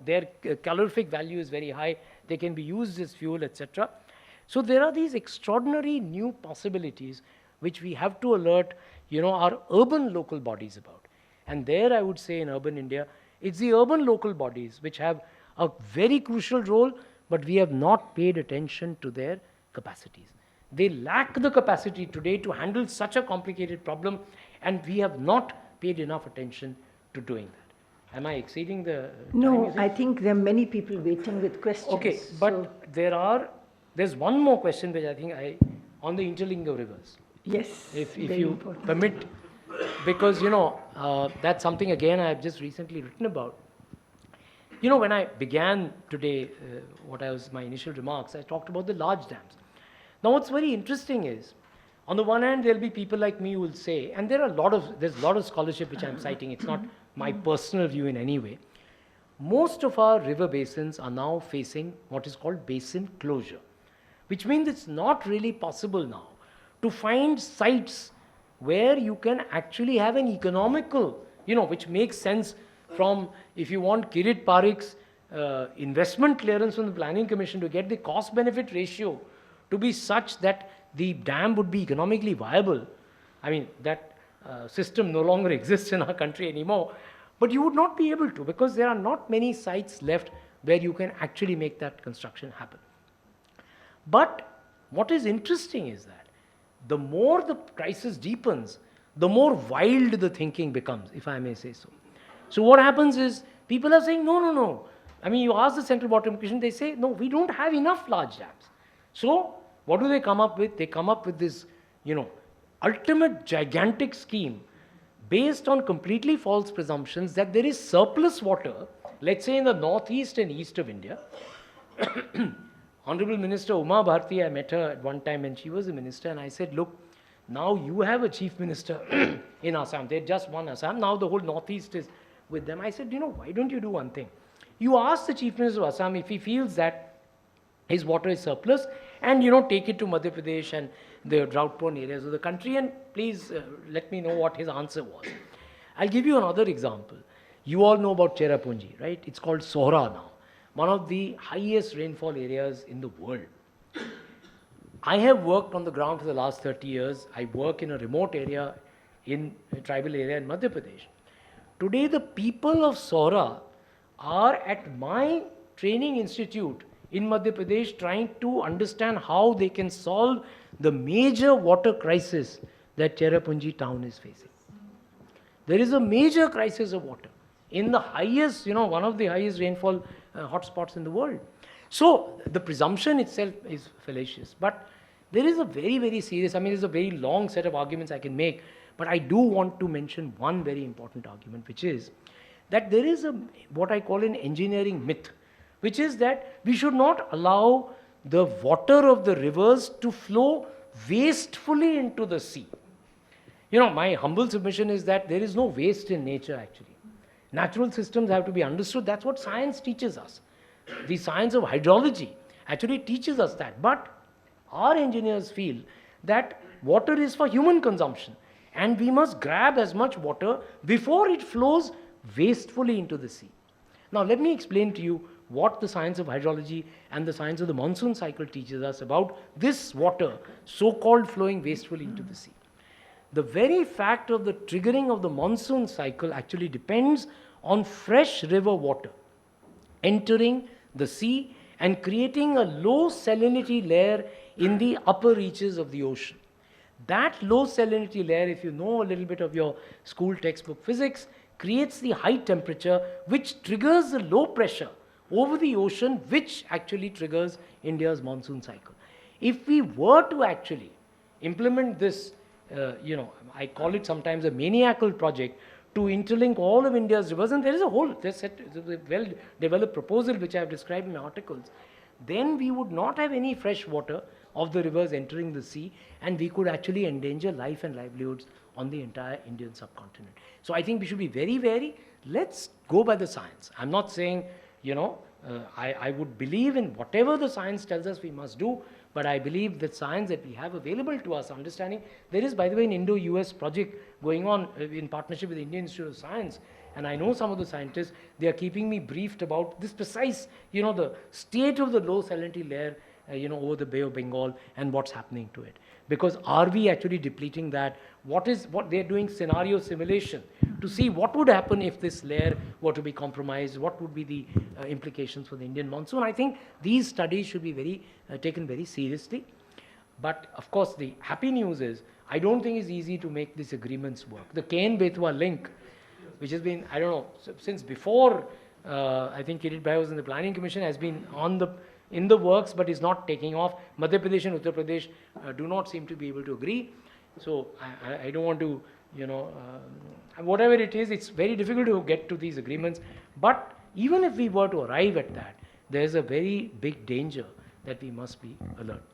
their calorific value is very high. They can be used as fuel, etc. So there are these extraordinary new possibilities which we have to alert our urban local bodies about. And there I would say in urban India, it's the urban local bodies which have a very crucial role, but we have not paid attention to their capacities. They lack the capacity today to handle such a complicated problem, and we have not paid enough attention to doing that. Am I exceeding the time, No, is it? I think there are many people waiting with questions. Okay, but there's one more question which I think on the Interlink of Rivers. Yes, If very you important. permit, because that's something again I have just recently written about. When I began today, my initial remarks, I talked about the large dams. Now what's very interesting is, on the one hand, there'll be people like me who will say, and there's a lot of scholarship which I'm citing, it's not my personal view in any way. Most of our river basins are now facing what is called basin closure, which means it's not really possible now to find sites where you can actually have an economical, which makes sense from, if you want Kirit Parikh's investment clearance from the Planning Commission to get the cost-benefit ratio to be such that the dam would be economically viable. I mean, that system no longer exists in our country anymore, but you would not be able to, because there are not many sites left where you can actually make that construction happen. But what is interesting is that the more the crisis deepens, the more wild the thinking becomes, if I may say so. So what happens is, people are saying, no. I mean, you ask the Central Water Commission, they say, no, we don't have enough large dams. So what do they come up with? They come up with this, ultimate gigantic scheme based on completely false presumptions that there is surplus water, let's say in the northeast and east of India. Honorable Minister Uma Bharti, I met her at one time when she was a minister, and I said, look, now you have a chief minister in Assam. They just won Assam. Now the whole northeast is with them. I said, why don't you do one thing? You ask the chief minister of Assam if he feels that his water is surplus, and take it to Madhya Pradesh and the drought-prone areas of the country, and please let me know what his answer was. I'll give you another example. You all know about Cherrapunji, right? It's called Sohra now, one of the highest rainfall areas in the world. I have worked on the ground for the last 30 years. I work in a remote area, in a tribal area in Madhya Pradesh. Today, the people of Sohra are at my training institute in Madhya Pradesh trying to understand how they can solve the major water crisis that Cherrapunji town is facing. There is a major crisis of water in the highest, one of the highest rainfall hotspots in the world. So the presumption itself is fallacious, but there is a very, very serious, there's a very long set of arguments I can make, but I do want to mention one very important argument, which is that there is what I call an engineering myth, which is that we should not allow the water of the rivers to flow wastefully into the sea. My humble submission is that there is no waste in nature actually. Natural systems have to be understood. That's what science teaches us. The science of hydrology actually teaches us that. But our engineers feel that water is for human consumption, and we must grab as much water before it flows wastefully into the sea. Now let me explain to you what the science of hydrology and the science of the monsoon cycle teaches us about this water so-called flowing wastefully into the sea. The very fact of the triggering of the monsoon cycle actually depends on fresh river water entering the sea and creating a low salinity layer in the upper reaches of the ocean. That low salinity layer, if you know a little bit of your school textbook physics, creates the high temperature which triggers the low pressure, over the ocean, which actually triggers India's monsoon cycle. If we were to actually implement this, I call it sometimes a maniacal project, to interlink all of India's rivers, and there is a well-developed proposal which I have described in my articles, then we would not have any fresh water of the rivers entering the sea, and we could actually endanger life and livelihoods on the entire Indian subcontinent. So I think we should be very wary. Let's go by the science. I'm not saying, I would believe in whatever the science tells us we must do, but I believe that science that we have available to us, understanding, there is, by the way, an Indo-US project going on in partnership with the Indian Institute of Science, and I know some of the scientists, they are keeping me briefed about this precise, the state of the low salinity layer, over the Bay of Bengal and what's happening to it. Because are we actually depleting that? What they're doing scenario simulation to see what would happen if this layer were to be compromised, what would be the implications for the Indian monsoon. I think these studies should be taken very seriously. But of course, the happy news is, I don't think it's easy to make these agreements work. The Cairn-Betwa link, which has been, I don't know, since before, I think Kirit Bhai was in the Planning Commission, has been in the works, but is not taking off. Madhya Pradesh and Uttar Pradesh do not seem to be able to agree. So I don't want to, whatever it is, it's very difficult to get to these agreements. But even if we were to arrive at that, there's a very big danger that we must be alert.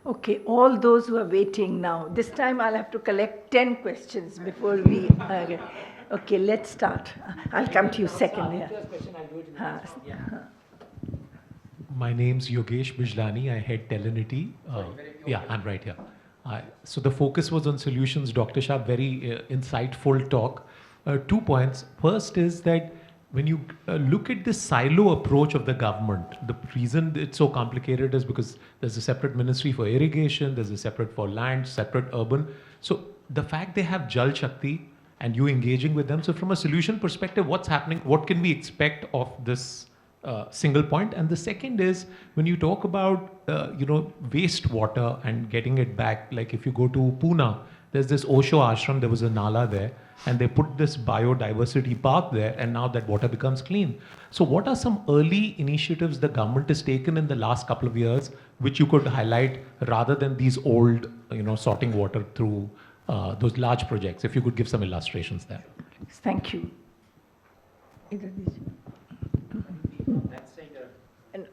Okay, all those who are waiting now, this time I'll have to collect 10 questions before we... okay, let's start. I'll come to you second. My name's Yogesh Bijlani. I head Telenity. Yeah, I'm right here. So the focus was on solutions. Dr. Shah, very insightful talk. 2 points. First is that when you look at the silo approach of the government, the reason it's so complicated is because there's a separate ministry for irrigation, there's a separate for land, separate urban. So the fact they have Jal Shakti and you engaging with them. So from a solution perspective, what's happening? What can we expect of this single point? And the second is when you talk about wastewater and getting it back, like if you go to Pune, there's this Osho ashram, there was a nala there, and they put this biodiversity park there, and now that water becomes clean. So what are some early initiatives the government has taken in the last couple of years which you could highlight rather than these old sorting water through those large projects? If you could give some illustrations there. Thank you.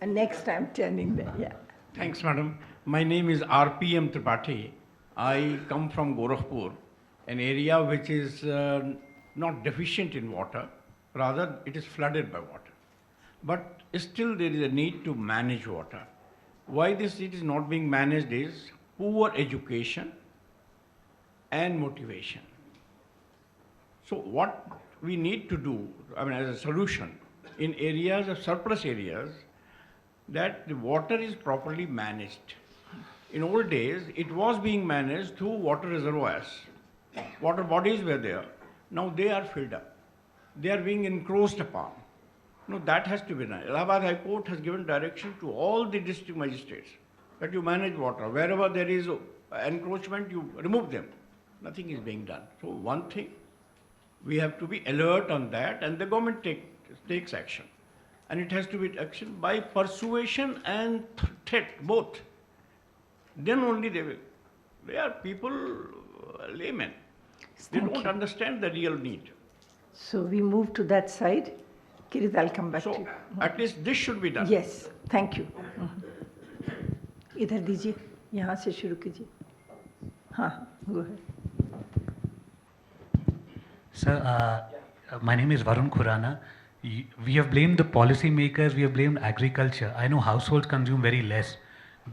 And next I'm turning there, yeah. Thanks, madam. My name is RPM Tripathi. I come from Gorakhpur, an area which is not deficient in water, rather it is flooded by water. But still there is a need to manage water. Why this it is not being managed is poor education and motivation. So what we need to do, as a solution, in areas of surplus areas, that the water is properly managed. In old days, it was being managed through water reservoirs. Water bodies were there. Now they are filled up. They are being encroached upon. No, that has to be done. Allahabad High Court has given direction to all the district magistrates that you manage water. Wherever there is encroachment, you remove them. Nothing is being done. So one thing, we have to be alert on that, and the government takes action. And it has to be action by persuasion and threat, both. Then only they will. They are people, laymen. They don't understand the real need. So we move to that side. Kirit, I'll come back to you. At least this should be done. Yes, thank you. इधर दीजिए, यहाँ से शुरू कीजिए. हाँ, go ahead. Sir, my name is Varun Khurana. We have blamed the policy makers, we have blamed agriculture. I know households consume very less,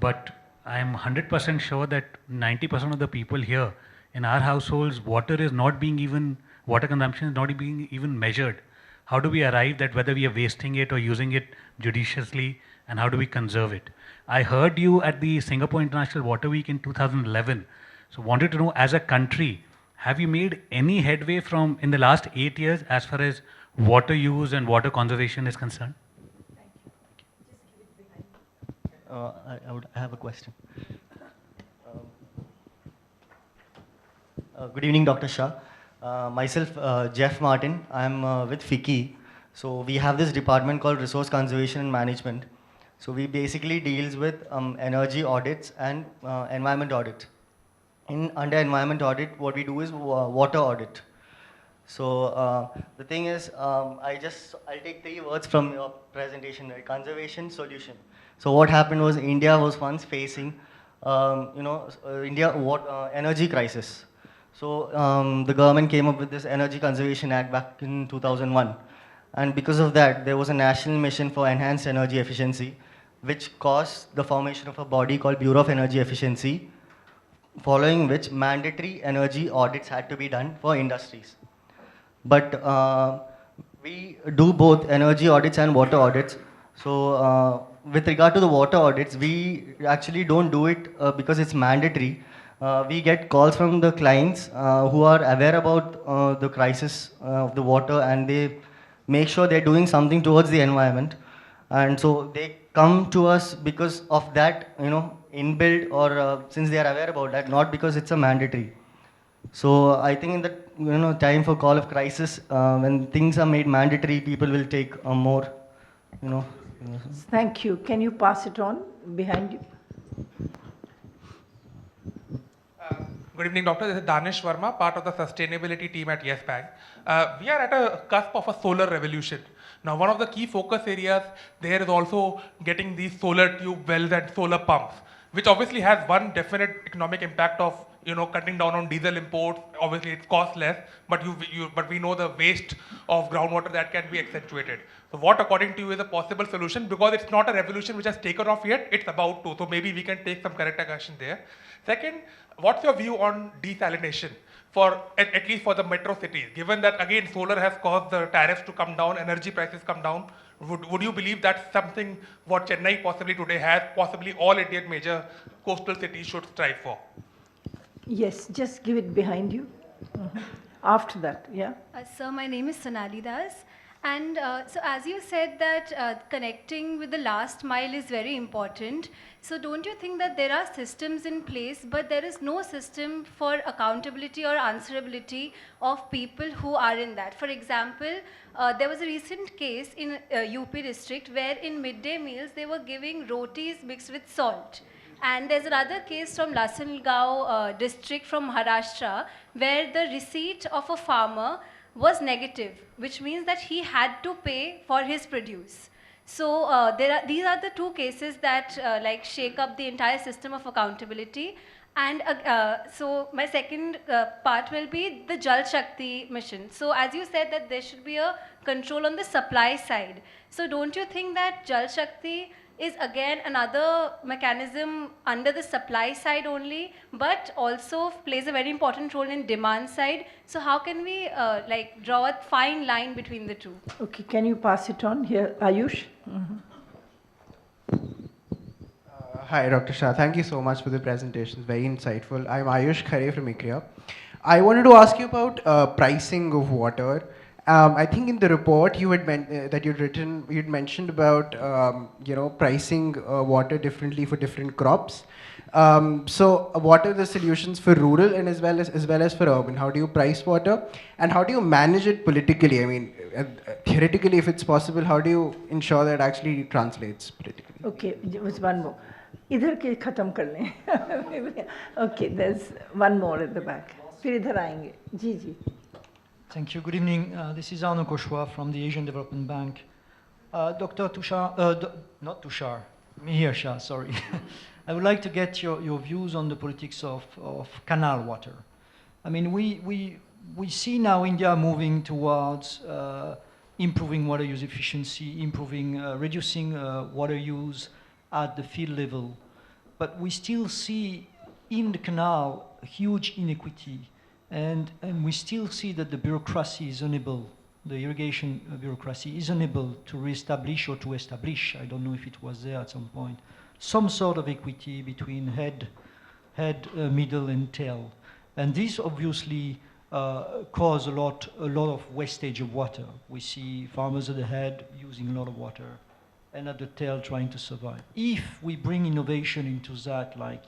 but I am 100% sure that 90% of the people here in our households, water consumption is not being even measured. How do we arrive at whether we are wasting it or using it judiciously, and how do we conserve it? I heard you at the Singapore International Water Week in 2011. So wanted to know, as a country, have you made any headway in the last 8 years as far as water use and water conservation is concerned? I have a question. Good evening, Dr. Shah. Myself, Jeff Martin. I'm with FICCI. So we have this department called Resource Conservation and Management. So we basically deals with energy audits and environment audit. Under environment audit, what we do is water audit. So the thing is, I'll take 3 words from your presentation, right? Conservation, solution. So what happened was India was once facing, energy crisis. So the government came up with this Energy Conservation Act back in 2001. And because of that, there was a national mission for enhanced energy efficiency, which caused the formation of a body called Bureau of Energy Efficiency, following which mandatory energy audits had to be done for industries. But we do both energy audits and water audits. So with regard to the water audits, we actually don't do it because it's mandatory. We get calls from the clients who are aware about the crisis of the water, and they make sure they're doing something towards the environment. And so they come to us because of that, inbuilt, or since they are aware about that, not because it's a mandatory. So I think in the time for call of crisis, when things are made mandatory, people will take more, Thank you. Can you pass it on behind you? Good evening, Doctor. This is Danish Verma, part of the sustainability team at Yes Bank. We are at a cusp of a solar revolution. Now, one of the key focus areas there is also getting these solar tube wells and solar pumps, which obviously has one definite economic impact of cutting down on diesel imports. Obviously, it's cost less, but but we know the waste of groundwater that can be accentuated. So, what according to you is a possible solution? Because it's not a revolution which has taken off yet; it's about to. So maybe we can take some corrective action there. Second, what's your view on desalination for at least for the metro cities? Given that again solar has caused the tariffs to come down, energy prices come down, would you believe that's something what Chennai possibly today has, possibly all Indian major coastal cities should strive for? Yes, just give it behind you. After that, yeah. Sir, my name is Sonali Das. And so as you said that connecting with the last mile is very important. So don't you think that there are systems in place, but there is no system for accountability or answerability of people who are in that? For example, there was a recent case in UP district where in midday meals they were giving rotis mixed with salt. And there's another case from Lasangaon district from Maharashtra where the receipt of a farmer was negative, which means that he had to pay for his produce. So these are the 2 cases that shake up the entire system of accountability. And so my second part will be the Jal Shakti mission. So as you said that there should be a control on the supply side. So don't you think that Jal Shakti is again another mechanism under the supply side only, but also plays a very important role in demand side? So how can we draw a fine line between the 2? Okay, can you pass it on here, Ayush? Hi, Dr. Shah. Thank you so much for the presentation. It's very insightful. I'm Ayush Khare from ICRIER. I wanted to ask you about pricing of water. I think in the report you had you'd mentioned about pricing water differently for different crops. So what are the solutions for rural and as well as for urban? How do you price water, and how do you manage it politically? I mean, theoretically, if it's possible, how do you ensure that actually translates politically? Okay, just one more. इधर के खत्म कर लें. Okay, there's one more at the back. फिर इधर आएंगे. जी. Thank you. Good evening. This is Arnaud Koshwa from the Asian Development Bank. Dr. Tushar, not Tushar, Mihir Shah, sorry. I would like to get your views on the politics of canal water. I mean, we see now India moving towards improving water use efficiency, reducing water use at the field level. But we still see in the canal a huge inequity. And we still see that the bureaucracy is unable, the irrigation bureaucracy is unable to reestablish or to establish, I don't know if it was there at some point, some sort of equity between head, middle and tail. And this obviously cause a lot of wastage of water. We see farmers at the head using a lot of water and at the tail trying to survive. If we bring innovation into that, like,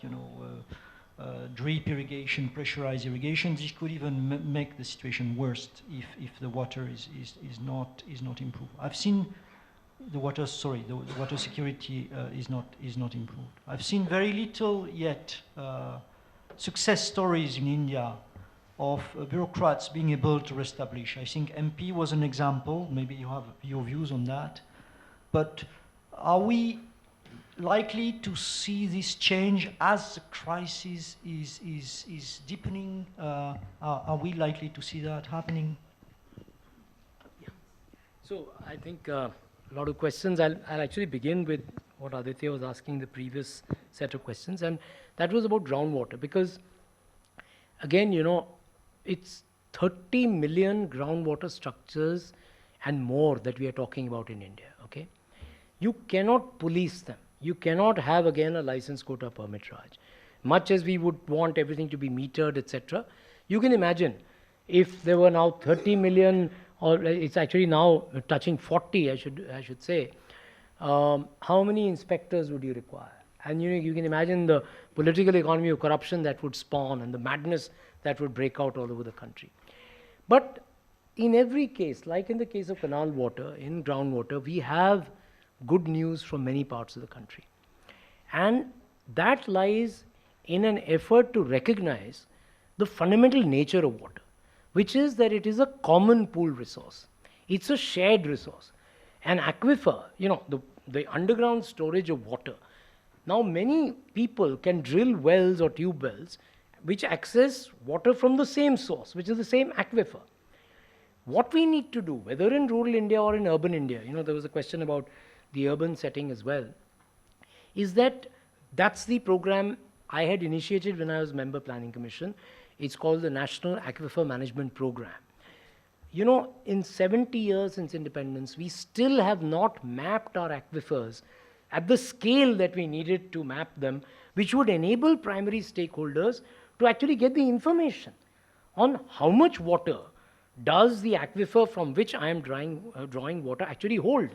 drip irrigation, pressurized irrigation. This could even make the situation worse if the water is not improved. I've seen the water security is not improved. I've seen very little yet success stories in India of bureaucrats being able to reestablish. I think MP was an example. Maybe you have your views on that. But are we likely to see this change as the crisis is deepening? Are we likely to see that happening? Yeah. So I think a lot of questions. I'll actually begin with what Aditya was asking the previous set of questions, and that was about groundwater, because again, it's 30 million groundwater structures and more that we are talking about in India, okay? You cannot police them. You cannot have, again, a license quota permit Raj. Much as we would want everything to be metered, etc., you can imagine if there were now 30 million, or it's actually now touching 40, I should say, how many inspectors would you require? And you can imagine the political economy of corruption that would spawn and the madness that would break out all over the country. But in every case, like in the case of canal water, in groundwater, we have good news from many parts of the country. And that lies in an effort to recognize the fundamental nature of water, which is that it is a common pool resource. It's a shared resource. An aquifer, the underground storage of water. Now many people can drill wells or tube wells which access water from the same source, which is the same aquifer. What we need to do, whether in rural India or in urban India, there was a question about the urban setting as well, is that's the program I had initiated when I was member Planning Commission. It's called the National Aquifer Management Program. In 70 years since independence, we still have not mapped our aquifers at the scale that we needed to map them, which would enable primary stakeholders to actually get the information on how much water does the aquifer from which I am drawing water actually hold.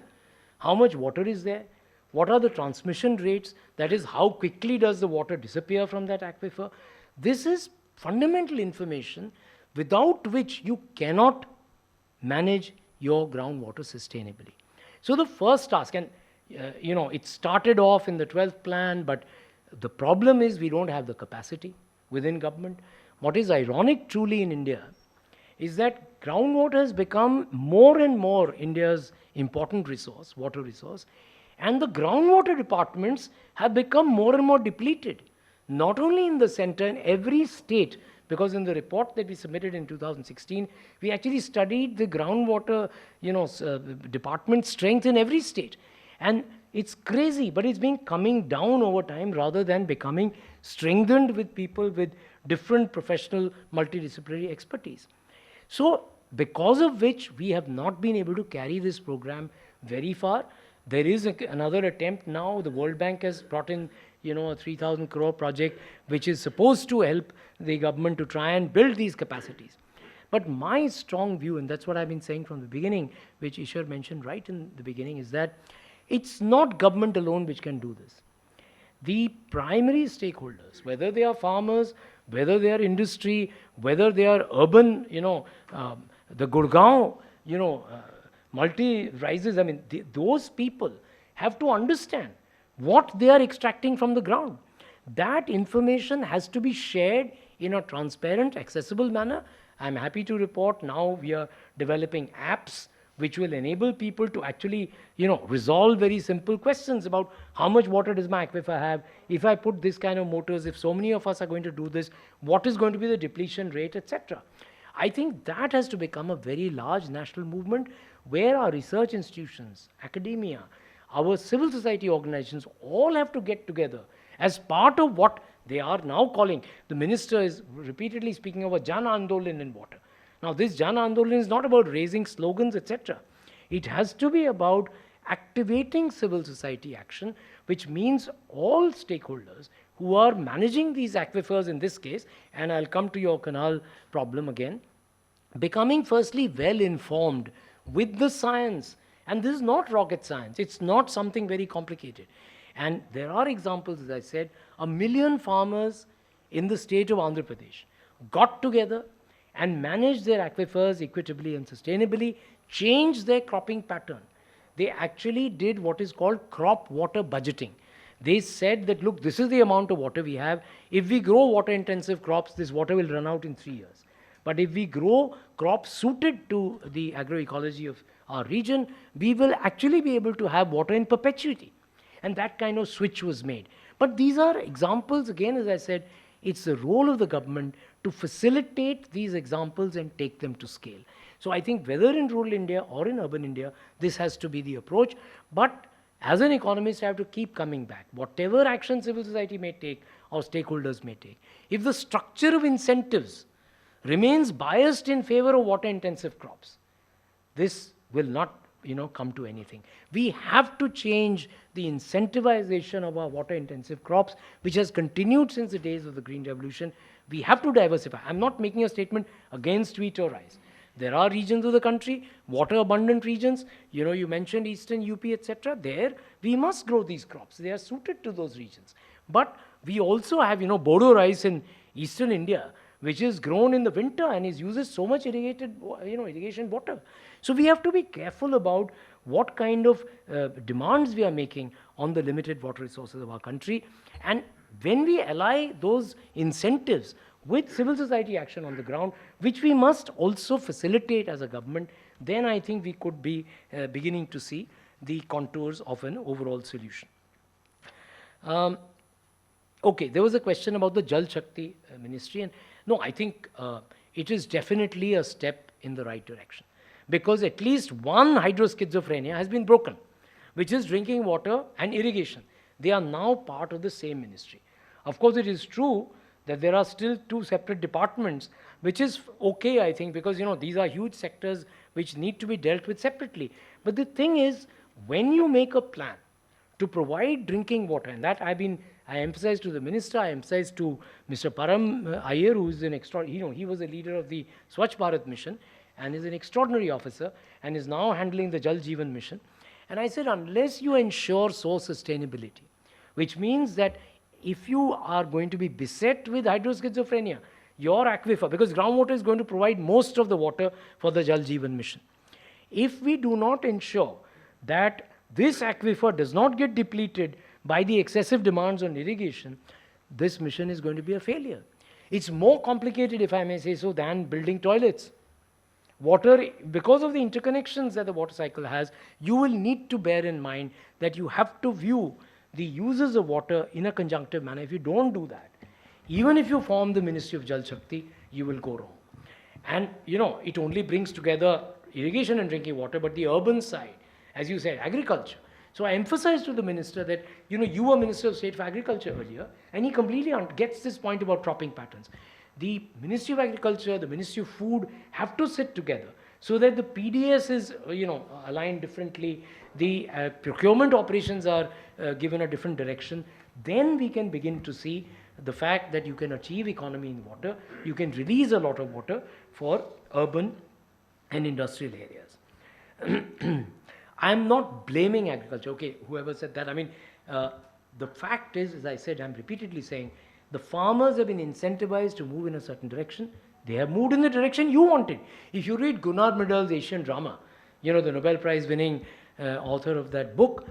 How much water is there? What are the transmission rates? That is, how quickly does the water disappear from that aquifer? This is fundamental information without which you cannot manage your groundwater sustainably. So the first task, and it started off in the 12th plan, but the problem is we don't have the capacity within government. What is ironic truly in India is that groundwater has become more and more India's important resource, water resource, and the groundwater departments have become more and more depleted, not only in the center, in every state, because in the report that we submitted in 2016, we actually studied the groundwater department strength in every state. And it's crazy, but it's been coming down over time rather than becoming strengthened with people with different professional multidisciplinary expertise. So because of which we have not been able to carry this program very far. There is another attempt now. The World Bank has brought in a 3,000 crore project which is supposed to help the government to try and build these capacities. But my strong view, and that's what I've been saying from the beginning, which Ishar mentioned right in the beginning, is that it's not government alone which can do this. The primary stakeholders, whether they are farmers, whether they are industry, whether they are urban, the Gurgaon, multi-rises, those people have to understand what they are extracting from the ground. That information has to be shared in a transparent, accessible manner. I'm happy to report now we are developing apps which will enable people to actually, resolve very simple questions about how much water does my aquifer have, if I put this kind of motors, if so many of us are going to do this, what is going to be the depletion rate, etc. I think that has to become a very large national movement where our research institutions, academia, our civil society organizations all have to get together as part of what they are now calling. The minister is repeatedly speaking of a Jan Andolan in water. Now this Jan Andolan is not about raising slogans, etc. It has to be about activating civil society action, which means all stakeholders who are managing these aquifers in this case, and I'll come to your canal problem again, becoming firstly well informed with the science. And this is not rocket science. It's not something very complicated. And there are examples, as I said, 1 million farmers in the state of Andhra Pradesh got together and managed their aquifers equitably and sustainably, changed their cropping pattern. They actually did what is called crop water budgeting. They said that, look, this is the amount of water we have. If we grow water-intensive crops, this water will run out in 3 years. But if we grow crops suited to the agroecology of our region, we will actually be able to have water in perpetuity. And that kind of switch was made. But these are examples, again, as I said, it's the role of the government to facilitate these examples and take them to scale. So I think whether in rural India or in urban India, this has to be the approach. But as an economist, I have to keep coming back. Whatever action civil society may take or stakeholders may take, if the structure of incentives remains biased in favor of water-intensive crops, this will not come to anything. We have to change the incentivization of our water-intensive crops, which has continued since the days of the Green Revolution. We have to diversify. I'm not making a statement against wheat or rice. There are regions of the country, water-abundant regions, you mentioned Eastern UP, etc. There, we must grow these crops. They are suited to those regions. But we also have, Bodo rice in Eastern India, which is grown in the winter and uses so much irrigation water. So we have to be careful about what kind of demands we are making on the limited water resources of our country. And when we ally those incentives with civil society action on the ground, which we must also facilitate as a government, then I think we could be beginning to see the contours of an overall solution. Okay, there was a question about the Jal Shakti ministry, and no, I think it is definitely a step in the right direction, because at least one hydroschizophrenia has been broken, which is drinking water and irrigation. They are now part of the same ministry. Of course, it is true that there are still two separate departments, which is okay, I think, because these are huge sectors which need to be dealt with separately. But the thing is, when you make a plan to provide drinking water, and that I emphasized to the minister, I emphasized to Mr. Param Iyer, who is an extraordinary, he was a leader of the Swachh Bharat mission and is an extraordinary officer and is now handling the Jal Jeevan mission. And I said, unless you ensure source sustainability, which means that if you are going to be beset with hydroschizophrenia, your aquifer, because groundwater is going to provide most of the water for the Jal Jeevan mission. If we do not ensure that this aquifer does not get depleted by the excessive demands on irrigation, this mission is going to be a failure. It's more complicated, if I may say so, than building toilets. Water, because of the interconnections that the water cycle has, you will need to bear in mind that you have to view the uses of water in a conjunctive manner. If you don't do that, even if you form the Ministry of Jal Shakti, you will go wrong. And, it only brings together irrigation and drinking water, but the urban side, as you said, agriculture. So I emphasized to the minister that, you were Minister of State for Agriculture earlier, and he completely gets this point about cropping patterns. The Ministry of Agriculture, the Ministry of Food have to sit together so that the PDS is, aligned differently, the procurement operations are given a different direction. Then we can begin to see the fact that you can achieve economy in water, you can release a lot of water for urban and industrial areas. I'm not blaming agriculture. Okay, whoever said that, the fact is, as I said, I'm repeatedly saying, the farmers have been incentivized to move in a certain direction. They have moved in the direction you wanted. If you read Gunnar Myrdal's Asian Drama, the Nobel Prize winning author of that book,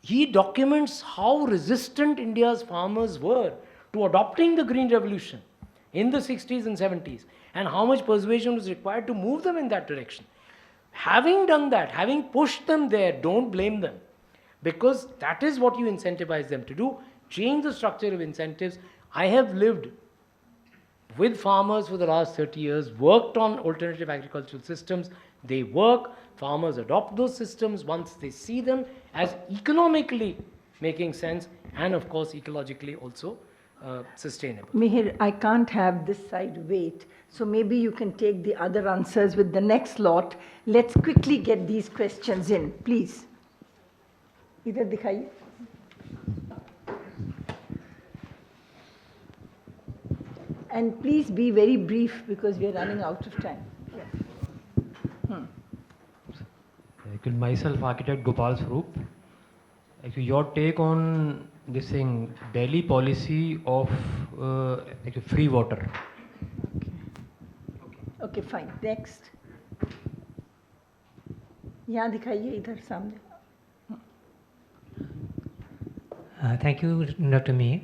he documents how resistant India's farmers were to adopting the Green Revolution in the 60s and 70s, and how much persuasion was required to move them in that direction. Having done that, having pushed them there, don't blame them, because that is what you incentivize them to do. Change the structure of incentives. I have lived with farmers for the last 30 years, worked on alternative agricultural systems. They work, farmers adopt those systems once they see them as economically making sense and, of course, ecologically also sustainable. Mihir, I can't have this side wait, so maybe you can take the other answers with the next lot. Let's quickly get these questions in, please. Idhar dikhaiye. And please be very brief because we are running out of time. Actually, myself, architect Gopal Swaroop. Actually, your take on this thing, Delhi policy of like free water. Okay, fine. Next. यहाँ दिखाइए इधर सामने. Thank you, Dr. Mihir.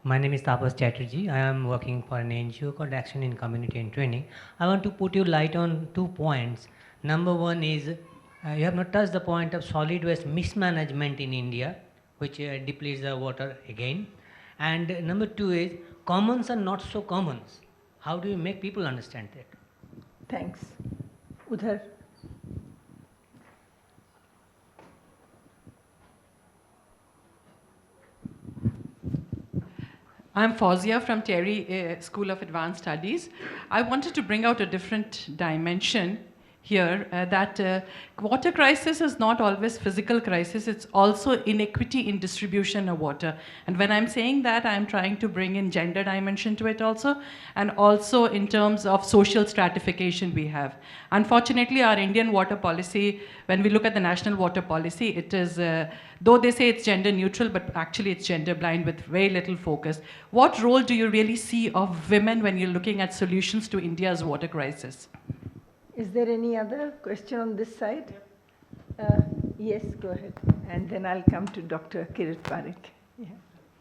My name is Tapas Chatterjee. I am working for an NGO called Action in Community and Training. I want to put you light on 2 points. Number one is you have not touched the point of solid waste mismanagement in India, which depletes the water again. And number 2 is commons are not so commons. How do you make people understand that? Thanks. Udhar. I'm Fauzia from Terry School of Advanced Studies. I wanted to bring out a different dimension here, that water crisis is not always physical crisis, it's also inequity in distribution of water. And when I'm saying that, I'm trying to bring in gender dimension to it also, and also in terms of social stratification we have. Unfortunately, our Indian water policy, when we look at the national water policy, it is, though they say it's gender neutral, but actually it's gender blind with very little focus. What role do you really see of women when you're looking at solutions to India's water crisis? Is there any other question on this side? Yes, go ahead. And then I'll come to Dr. Kirit Parekh. Yeah.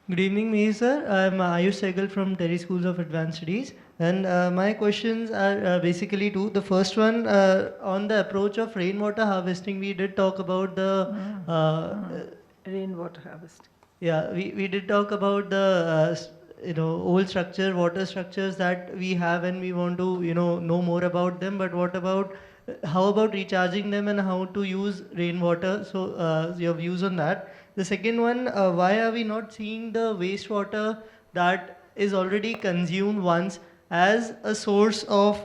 Good evening, Mihir sir. I'm Ayush Sehgal from Terry Schools of Advanced Studies. And my questions are basically 2. The first one, on the approach of rainwater harvesting, we did talk about the... Rainwater harvesting. Yeah, we did talk about the old structure, water structures that we have, and we want to know more about them. But what about how about recharging them and how to use rainwater? So your views on that. The second one, why are we not seeing the wastewater that is already consumed once as a source of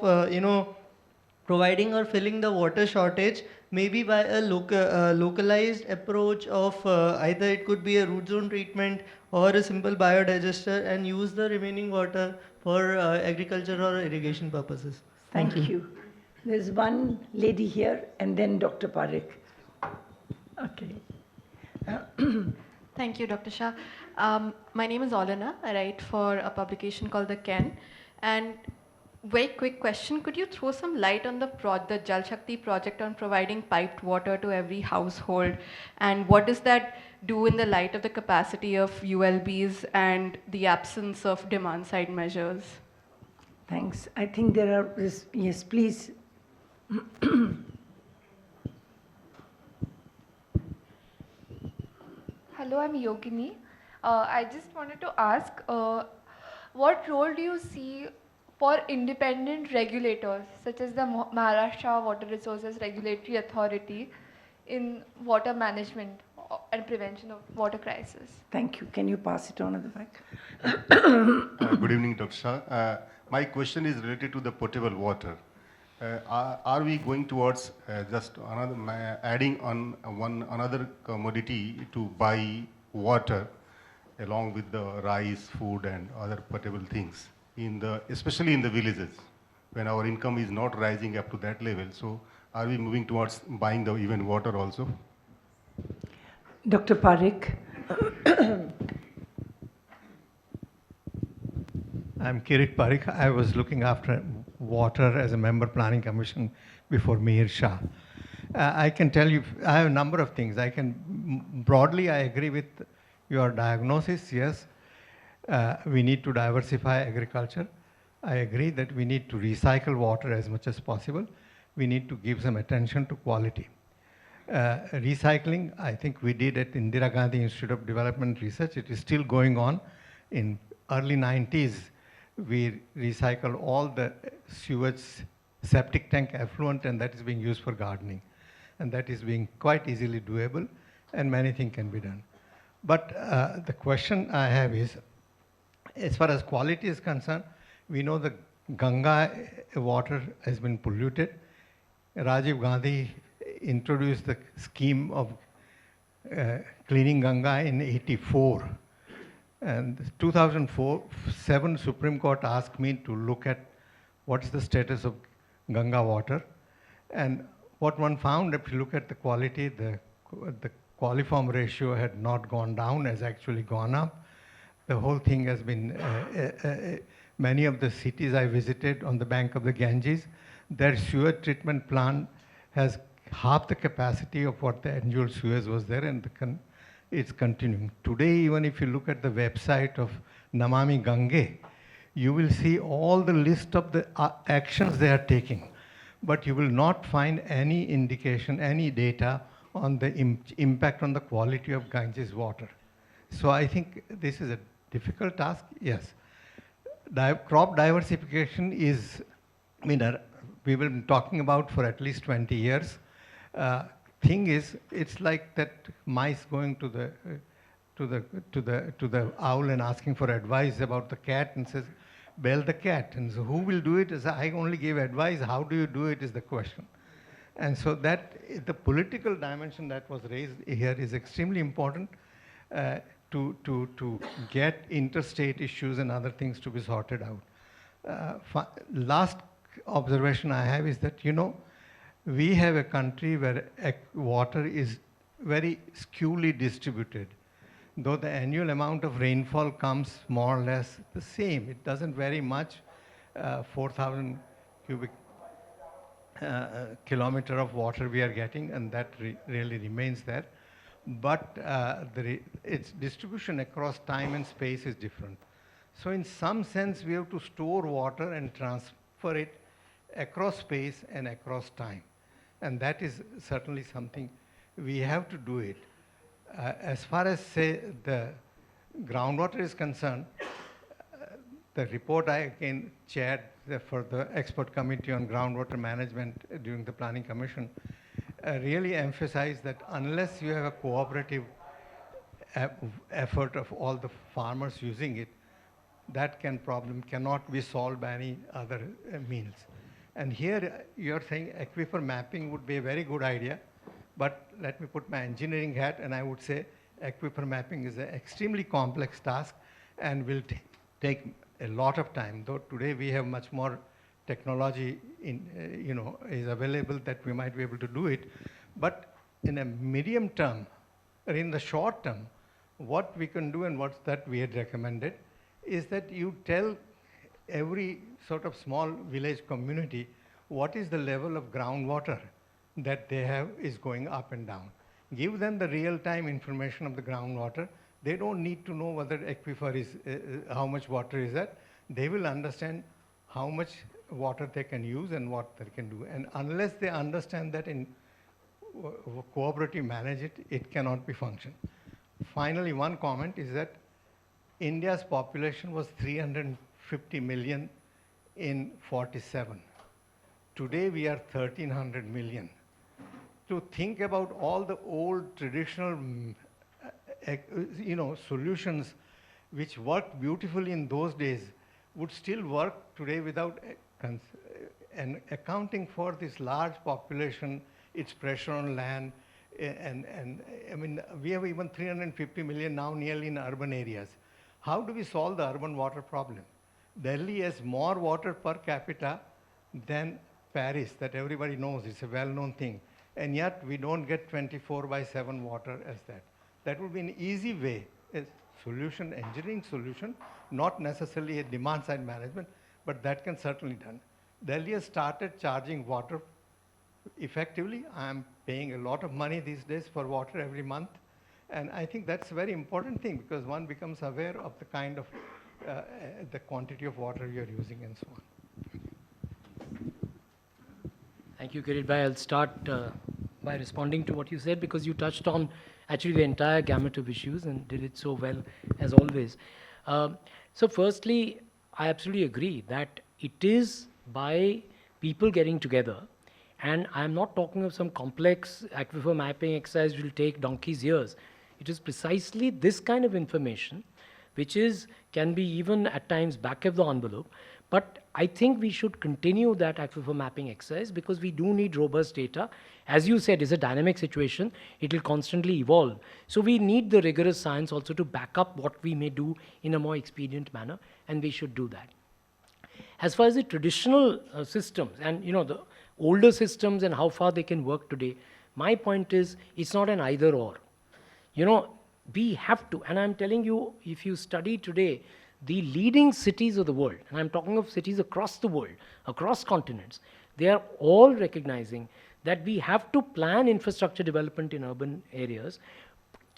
providing or filling the water shortage, maybe by a localized approach of either it could be a root zone treatment or a simple biodigester, and use the remaining water for agriculture or irrigation purposes. Thank you. There's one lady here, and then Dr. Parekh. Okay. Thank you, Dr. Shah. My name is Olena. I write for a publication called The Ken. And very quick question, could you throw some light on the Jal Shakti project on providing piped water to every household? And what does that do in the light of the capacity of ULBs and the absence of demand side measures? Thanks. I think there are, yes, please. Hello, I'm Yogini. I just wanted to ask, what role do you see for independent regulators, such as the Maharaja Water Resources Regulatory Authority, in water management and prevention of water crisis? Thank you. Can you pass it on at the back? Good evening, Dr. Shah. My question is related to the potable water. Are we going towards just adding on another commodity to buy water along with the rice, food, and other potable things, especially in the villages, when our income is not rising up to that level? So are we moving towards buying the even water also? Dr. Parekh. I'm Kirit Parekh. I was looking after water as a member planning commission before Mihir Shah. I can tell you, I have a number of things. Broadly, I agree with your diagnosis. Yes, we need to diversify agriculture. I agree that we need to recycle water as much as possible. We need to give some attention to quality. Recycling, I think we did at Indira Gandhi Institute of Development Research. It is still going on. In early 90s, we recycle all the sewage septic tank effluent, and that is being used for gardening. And that is being quite easily doable, and many things can be done. But the question I have is, as far as quality is concerned, we know the Ganga water has been polluted. Rajiv Gandhi introduced the scheme of cleaning Ganga in '84. And 2007 Supreme Court asked me to look at what is the status of Ganga water. And what one found, if you look at the quality, the coliform ratio had not gone down, has actually gone up. the whole thing has been, many of the cities I visited on the bank of the Ganges, their sewer treatment plant has half the capacity of what the annual sewers was there, and it's continuing. Today, even if you look at the website of Namami Gange, you will see all the list of the actions they are taking, but you will not find any indication, any data on the impact on the quality of Ganges water. So I think this is a difficult task, yes. Crop diversification is, I mean, we've been talking about for at least 20 years. Thing is, it's like that mice going to the owl and asking for advice about the cat and says, bail the cat. And so who will do it? Is I only give advice. How do you do it is the question. And so that the political dimension that was raised here is extremely important to get interstate issues and other things to be sorted out. Last observation I have is that, you know, we have a country where water is very skewly distributed. Though the annual amount of rainfall comes more or less the same, it doesn't vary much, 4,000 cubic kilometer of water we are getting, and that really remains there. But its distribution across time and space is different. So in some sense, we have to store water and transfer it across space and across time. And that is certainly something we have to do it. As far as, say, the groundwater is concerned, the report I again chaired for the expert committee on groundwater management during the planning commission really emphasized that unless you have a cooperative effort of all the farmers using it, that problem cannot be solved by any other means. And here you're saying aquifer mapping would be a very good idea, but let me put my engineering hat and I would say aquifer mapping is an extremely complex task and will take a lot of time, though today we have much more technology is available that we might be able to do it. But in a medium term, or in the short term, what we can do and what's that we had recommended is that you tell every sort of small village community what is the level of groundwater that they have is going up and down. Give them the real-time information of the groundwater. They don't need to know whether aquifer is, how much water is that. They will understand how much water they can use and what they can do. And unless they understand that and cooperative manage it, it cannot be functioned. Finally, one comment is that India's population was 350 million in 47. Today we are 1,300 million. To think about all the old traditional solutions which worked beautifully in those days would still work today without and accounting for this large population, its pressure on land, and I mean, we have even 350 million now nearly in urban areas. How do we solve the urban water problem? Delhi has more water per capita than Paris, that everybody knows, it's a well-known thing. And yet we don't get 24/7 water as that. That would be an easy way, a solution, engineering solution, not necessarily a demand-side management, but that can certainly be done. Delhi has started charging water effectively. I'm paying a lot of money these days for water every month. And I think that's a very important thing because one becomes aware of the kind of, the quantity of water you're using and so on. Thank you, Kirit Bhai. I'll start by responding to what you said because you touched on actually the entire gamut of issues and did it so well as always. So firstly, I absolutely agree that it is by people getting together, and I'm not talking of some complex aquifer mapping exercise which will take donkey's years. It is precisely this kind of information which can be even at times back of the envelope. But I think we should continue that aquifer mapping exercise because we do need robust data. As you said, it's a dynamic situation. It will constantly evolve. So we need the rigorous science also to back up what we may do in a more expedient manner, and we should do that. As far as the traditional systems and the older systems and how far they can work today, my point is it's not an either or. we have to, and I'm telling you, if you study today, the leading cities of the world, and I'm talking of cities across the world, across continents, they are all recognizing that we have to plan infrastructure development in urban areas,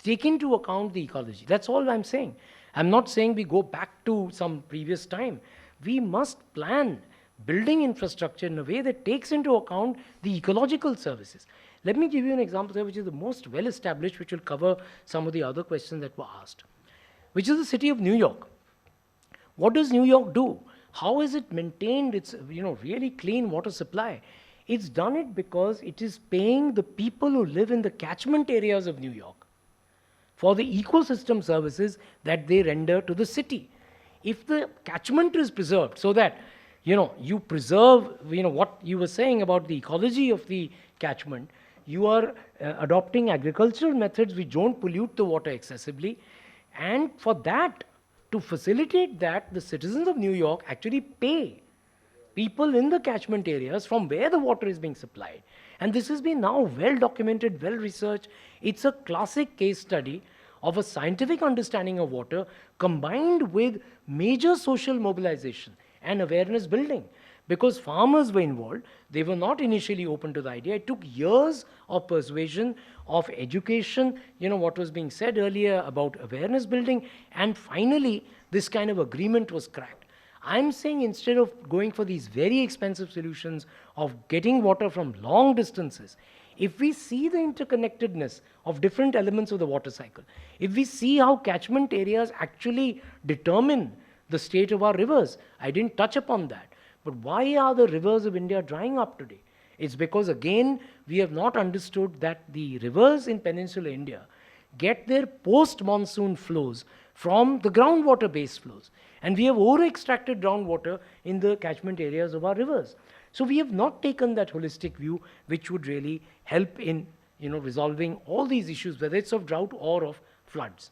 take into account the ecology. That's all I'm saying. I'm not saying we go back to some previous time. We must plan building infrastructure in a way that takes into account the ecological services. Let me give you an example here, which is the most well established, which will cover some of the other questions that were asked, which is the city of New York. What does New York do? How has it maintained its really clean water supply? It's done it because it is paying the people who live in the catchment areas of New York for the ecosystem services that they render to the city. If the catchment is preserved so that you preserve what you were saying about the ecology of the catchment, you are adopting agricultural methods which don't pollute the water excessively, and for that, to facilitate that, the citizens of New York actually pay people in the catchment areas from where the water is being supplied. And this has been now well documented, well researched. It's a classic case study of a scientific understanding of water combined with major social mobilization and awareness building. Because farmers were involved, they were not initially open to the idea. It took years of persuasion, of education, what was being said earlier about awareness building, and finally this kind of agreement was cracked. I'm saying instead of going for these very expensive solutions of getting water from long distances, if we see the interconnectedness of different elements of the water cycle, if we see how catchment areas actually determine the state of our rivers, I didn't touch upon that. But why are the rivers of India drying up today? It's because, again, we have not understood that the rivers in peninsular India get their post-monsoon flows from the groundwater-based flows. And we have over-extracted groundwater in the catchment areas of our rivers. So we have not taken that holistic view which would really help in resolving all these issues, whether it's of drought or of floods.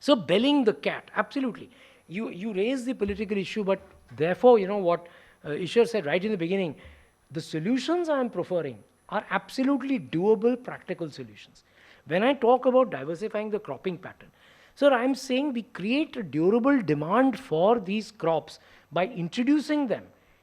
So belling the cat, absolutely. You raise the political issue, but therefore, what Ishar said right in the beginning, the solutions I am preferring are absolutely doable, practical solutions. When I talk about diversifying the cropping pattern, sir, I am saying we create a durable demand for these crops by introducing them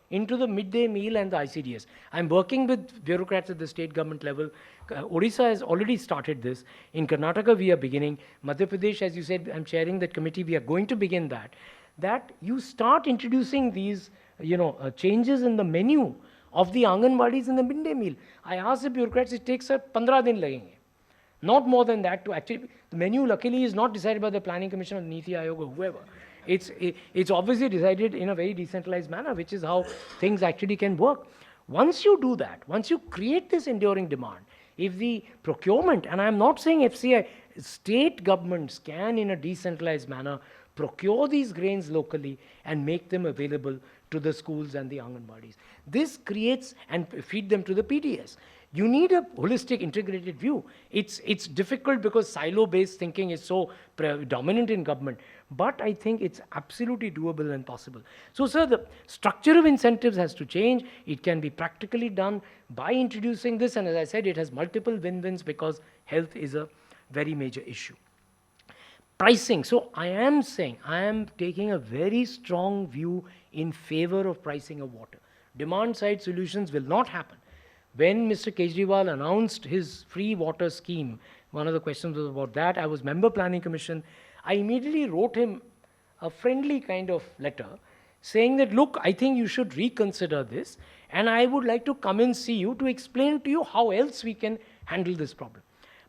into the midday meal and the ICDS. I'm working with bureaucrats at the state government level. Odisha has already started this. In Karnataka, we are beginning. Madhya Pradesh, as you said, I'm chairing that committee. We are going to begin that. That you start introducing these, changes in the menu of the Anganwadis in the midday meal. I asked the bureaucrats, it takes 15 din lagenge. Not more than that to actually, the menu luckily is not decided by the Planning Commission or Niti Aayog or whoever. It's obviously decided in a very decentralized manner, which is how things actually can work. Once you do that, once you create this enduring demand, if the procurement, and I'm not saying FCI, state governments can in a decentralized manner procure these grains locally and make them available to the schools and the Anganwadis. This creates and feed them to the PDS. You need a holistic, integrated view. It's difficult because silo-based thinking is so dominant in government, but I think it's absolutely doable and possible. So, sir, the structure of incentives has to change. It can be practically done by introducing this, and as I said, it has multiple win-wins because health is a very major issue. Pricing. So I am saying, I am taking a very strong view in favor of pricing of water. Demand-side solutions will not happen. When Mr. Kejriwal announced his free water scheme, one of the questions was about that. I was member Planning Commission. I immediately wrote him a friendly kind of letter saying that, look, I think you should reconsider this, and I would like to come and see you to explain to you how else we can handle this problem.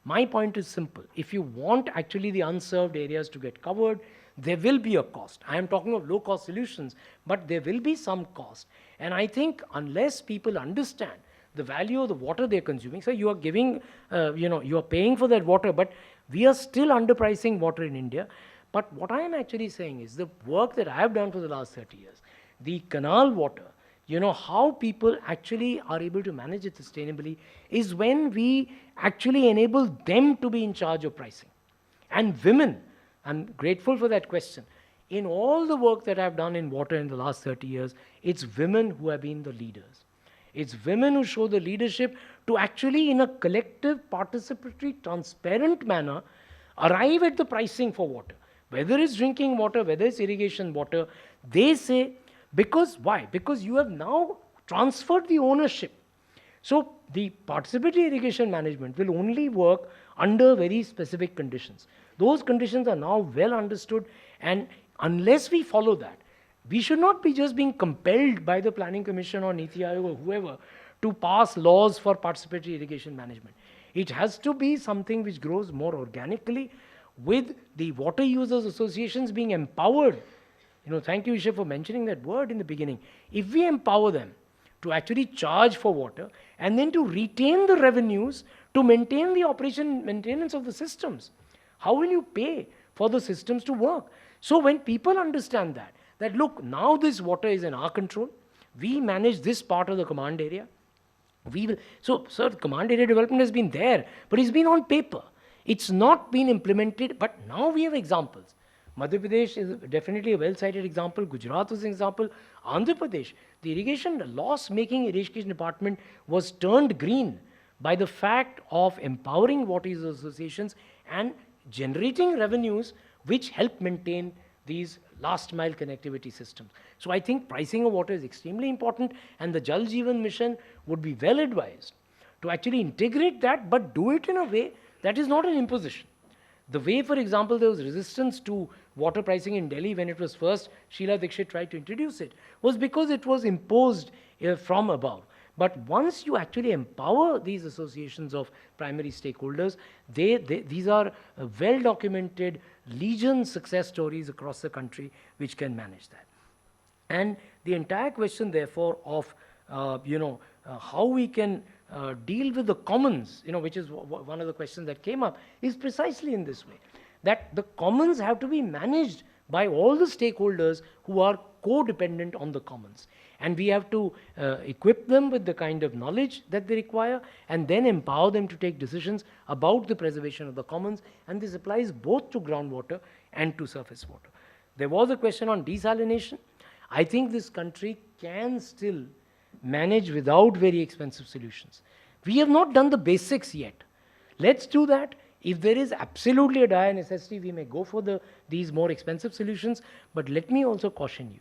My point is simple. If you want actually the unserved areas to get covered, there will be a cost. I am talking of low-cost solutions, but there will be some cost. And I think unless people understand the value of the water they're consuming, so you are giving, you are paying for that water, but we are still underpricing water in India. But what I am actually saying is the work that I have done for the last 30 years, the canal water, how people actually are able to manage it sustainably is when we actually enable them to be in charge of pricing. And women, I'm grateful for that question. In all the work that I've done in water in the last 30 years, it's women who have been the leaders. It's women who show the leadership to actually, in a collective, participatory, transparent manner, arrive at the pricing for water, whether it's drinking water, whether it's irrigation water, they say, because why? Because you have now transferred the ownership. So the participatory irrigation management will only work under very specific conditions. Those conditions are now well understood, and unless we follow that, we should not be just being compelled by the Planning Commission or Niti Aayog or whoever to pass laws for participatory irrigation management. It has to be something which grows more organically, with the water users associations being empowered. Thank you, Isha, for mentioning that word in the beginning. If we empower them to actually charge for water and then to retain the revenues to maintain the maintenance of the systems, how will you pay for the systems to work? So when people understand that look, now this water is in our control, we manage this part of the command area, so sir, command area development has been there, but it's been on paper. It's not been implemented, but now we have examples. Madhya Pradesh is definitely a well-cited example. Gujarat was an example. Andhra Pradesh, the loss-making irrigation department was turned green by the fact of empowering water users associations and generating revenues which help maintain these last-mile connectivity systems. So I think pricing of water is extremely important, and the Jal Jeevan Mission would be well advised to actually integrate that, but do it in a way that is not an imposition. The way, for example, there was resistance to water pricing in Delhi when it was first, Sheila Dikshit tried to introduce it, was because it was imposed from above. But once you actually empower these associations of primary stakeholders, these are well-documented legion success stories across the country which can manage that. And the entire question, therefore, of how we can deal with the commons, which is one of the questions that came up, is precisely in this way, that the commons have to be managed by all the stakeholders who are co-dependent on the commons. And we have to equip them with the kind of knowledge that they require, and then empower them to take decisions about the preservation of the commons. And this applies both to groundwater and to surface water. There was a question on desalination. I think this country can still manage without very expensive solutions. We have not done the basics yet. Let's do that. If there is absolutely a dire necessity, we may go for these more expensive solutions. But let me also caution you.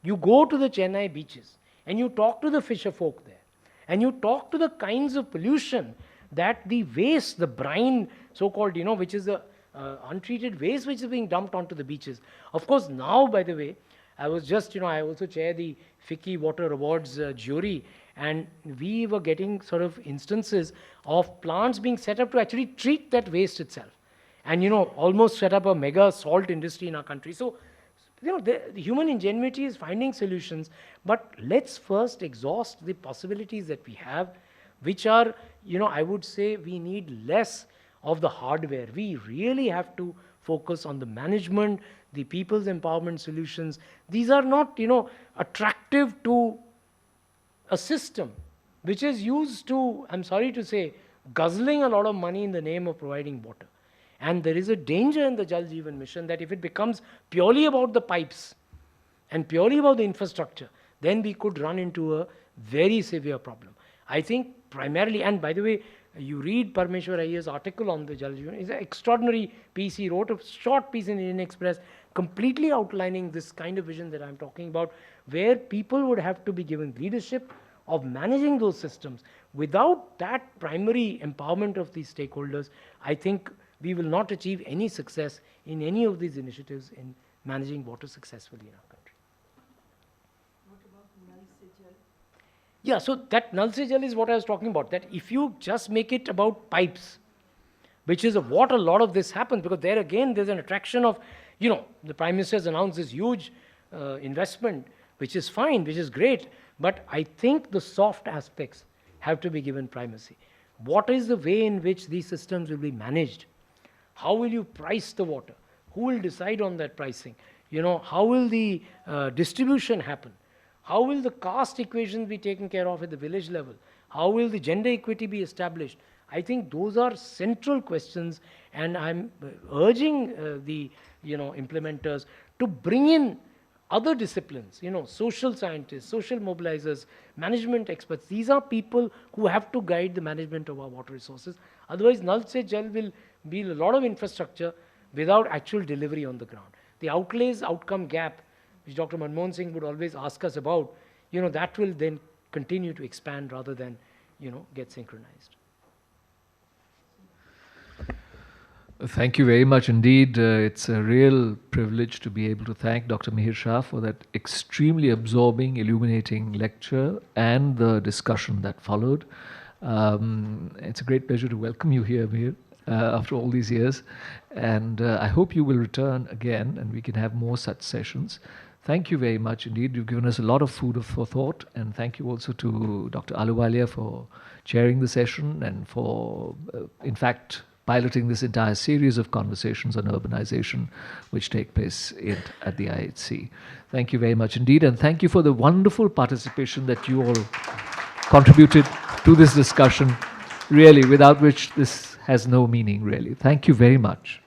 You go to the Chennai beaches and you talk to the fisher folk there, and you talk to the kinds of pollution that the waste, the brine, so-called, which is the untreated waste which is being dumped onto the beaches. Of course, now, by the way, I was just, I also chair the FICCI Water Awards jury, and we were getting sort of instances of plants being set up to actually treat that waste itself, and almost set up a mega salt industry in our country. So, the human ingenuity is finding solutions, but let's first exhaust the possibilities that we have, which are, I would say we need less of the hardware. We really have to focus on the management, the people's empowerment solutions. These are not, attractive to a system which is used to, I'm sorry to say, guzzling a lot of money in the name of providing water. And there is a danger in the Jal Jeevan Mission that if it becomes purely about the pipes and purely about the infrastructure, then we could run into a very severe problem. I think primarily, and by the way, you read Parmeshwar Iyengar's article on the Jal Jeevan, it's an extraordinary piece. He wrote a short piece in Indian Express completely outlining this kind of vision that I'm talking about, where people would have to be given leadership of managing those systems. Without that primary empowerment of these stakeholders, I think we will not achieve any success in any of these initiatives in managing water successfully in our country. What about Nal Se Jal? Yeah, so that Nal Se Jal is what I was talking about, that if you just make it about pipes, which is what a lot of this happens, because there again there's an attraction of, the Prime Minister has announced this huge investment, which is fine, which is great, but I think the soft aspects have to be given primacy. What is the way in which these systems will be managed? How will you price the water? Who will decide on that pricing? How will the distribution happen? How will the caste equations be taken care of at the village level? How will the gender equity be established? I think those are central questions, and I'm urging the implementers to bring in other disciplines, social scientists, social mobilizers, management experts. These are people who have to guide the management of our water resources. Otherwise, Nal Se Jal will be a lot of infrastructure without actual delivery on the ground. The outlays outcome gap, which Dr. Manmohan Singh would always ask us about, that will then continue to expand rather than, get synchronized. Thank you very much indeed. It's a real privilege to be able to thank Dr. Mihir Shah for that extremely absorbing, illuminating lecture and the discussion that followed. It's a great pleasure to welcome you here, Mihir, after all these years. And I hope you will return again and we can have more such sessions. Thank you very much indeed. You've given us a lot of food for thought. And thank you also to Dr. Ahluwalia for chairing the session and for, in fact, piloting this entire series of conversations on urbanization which take place at the IHC. Thank you very much indeed, and thank you for the wonderful participation that you all contributed to this discussion, really, without which this has no meaning, really. Thank you very much.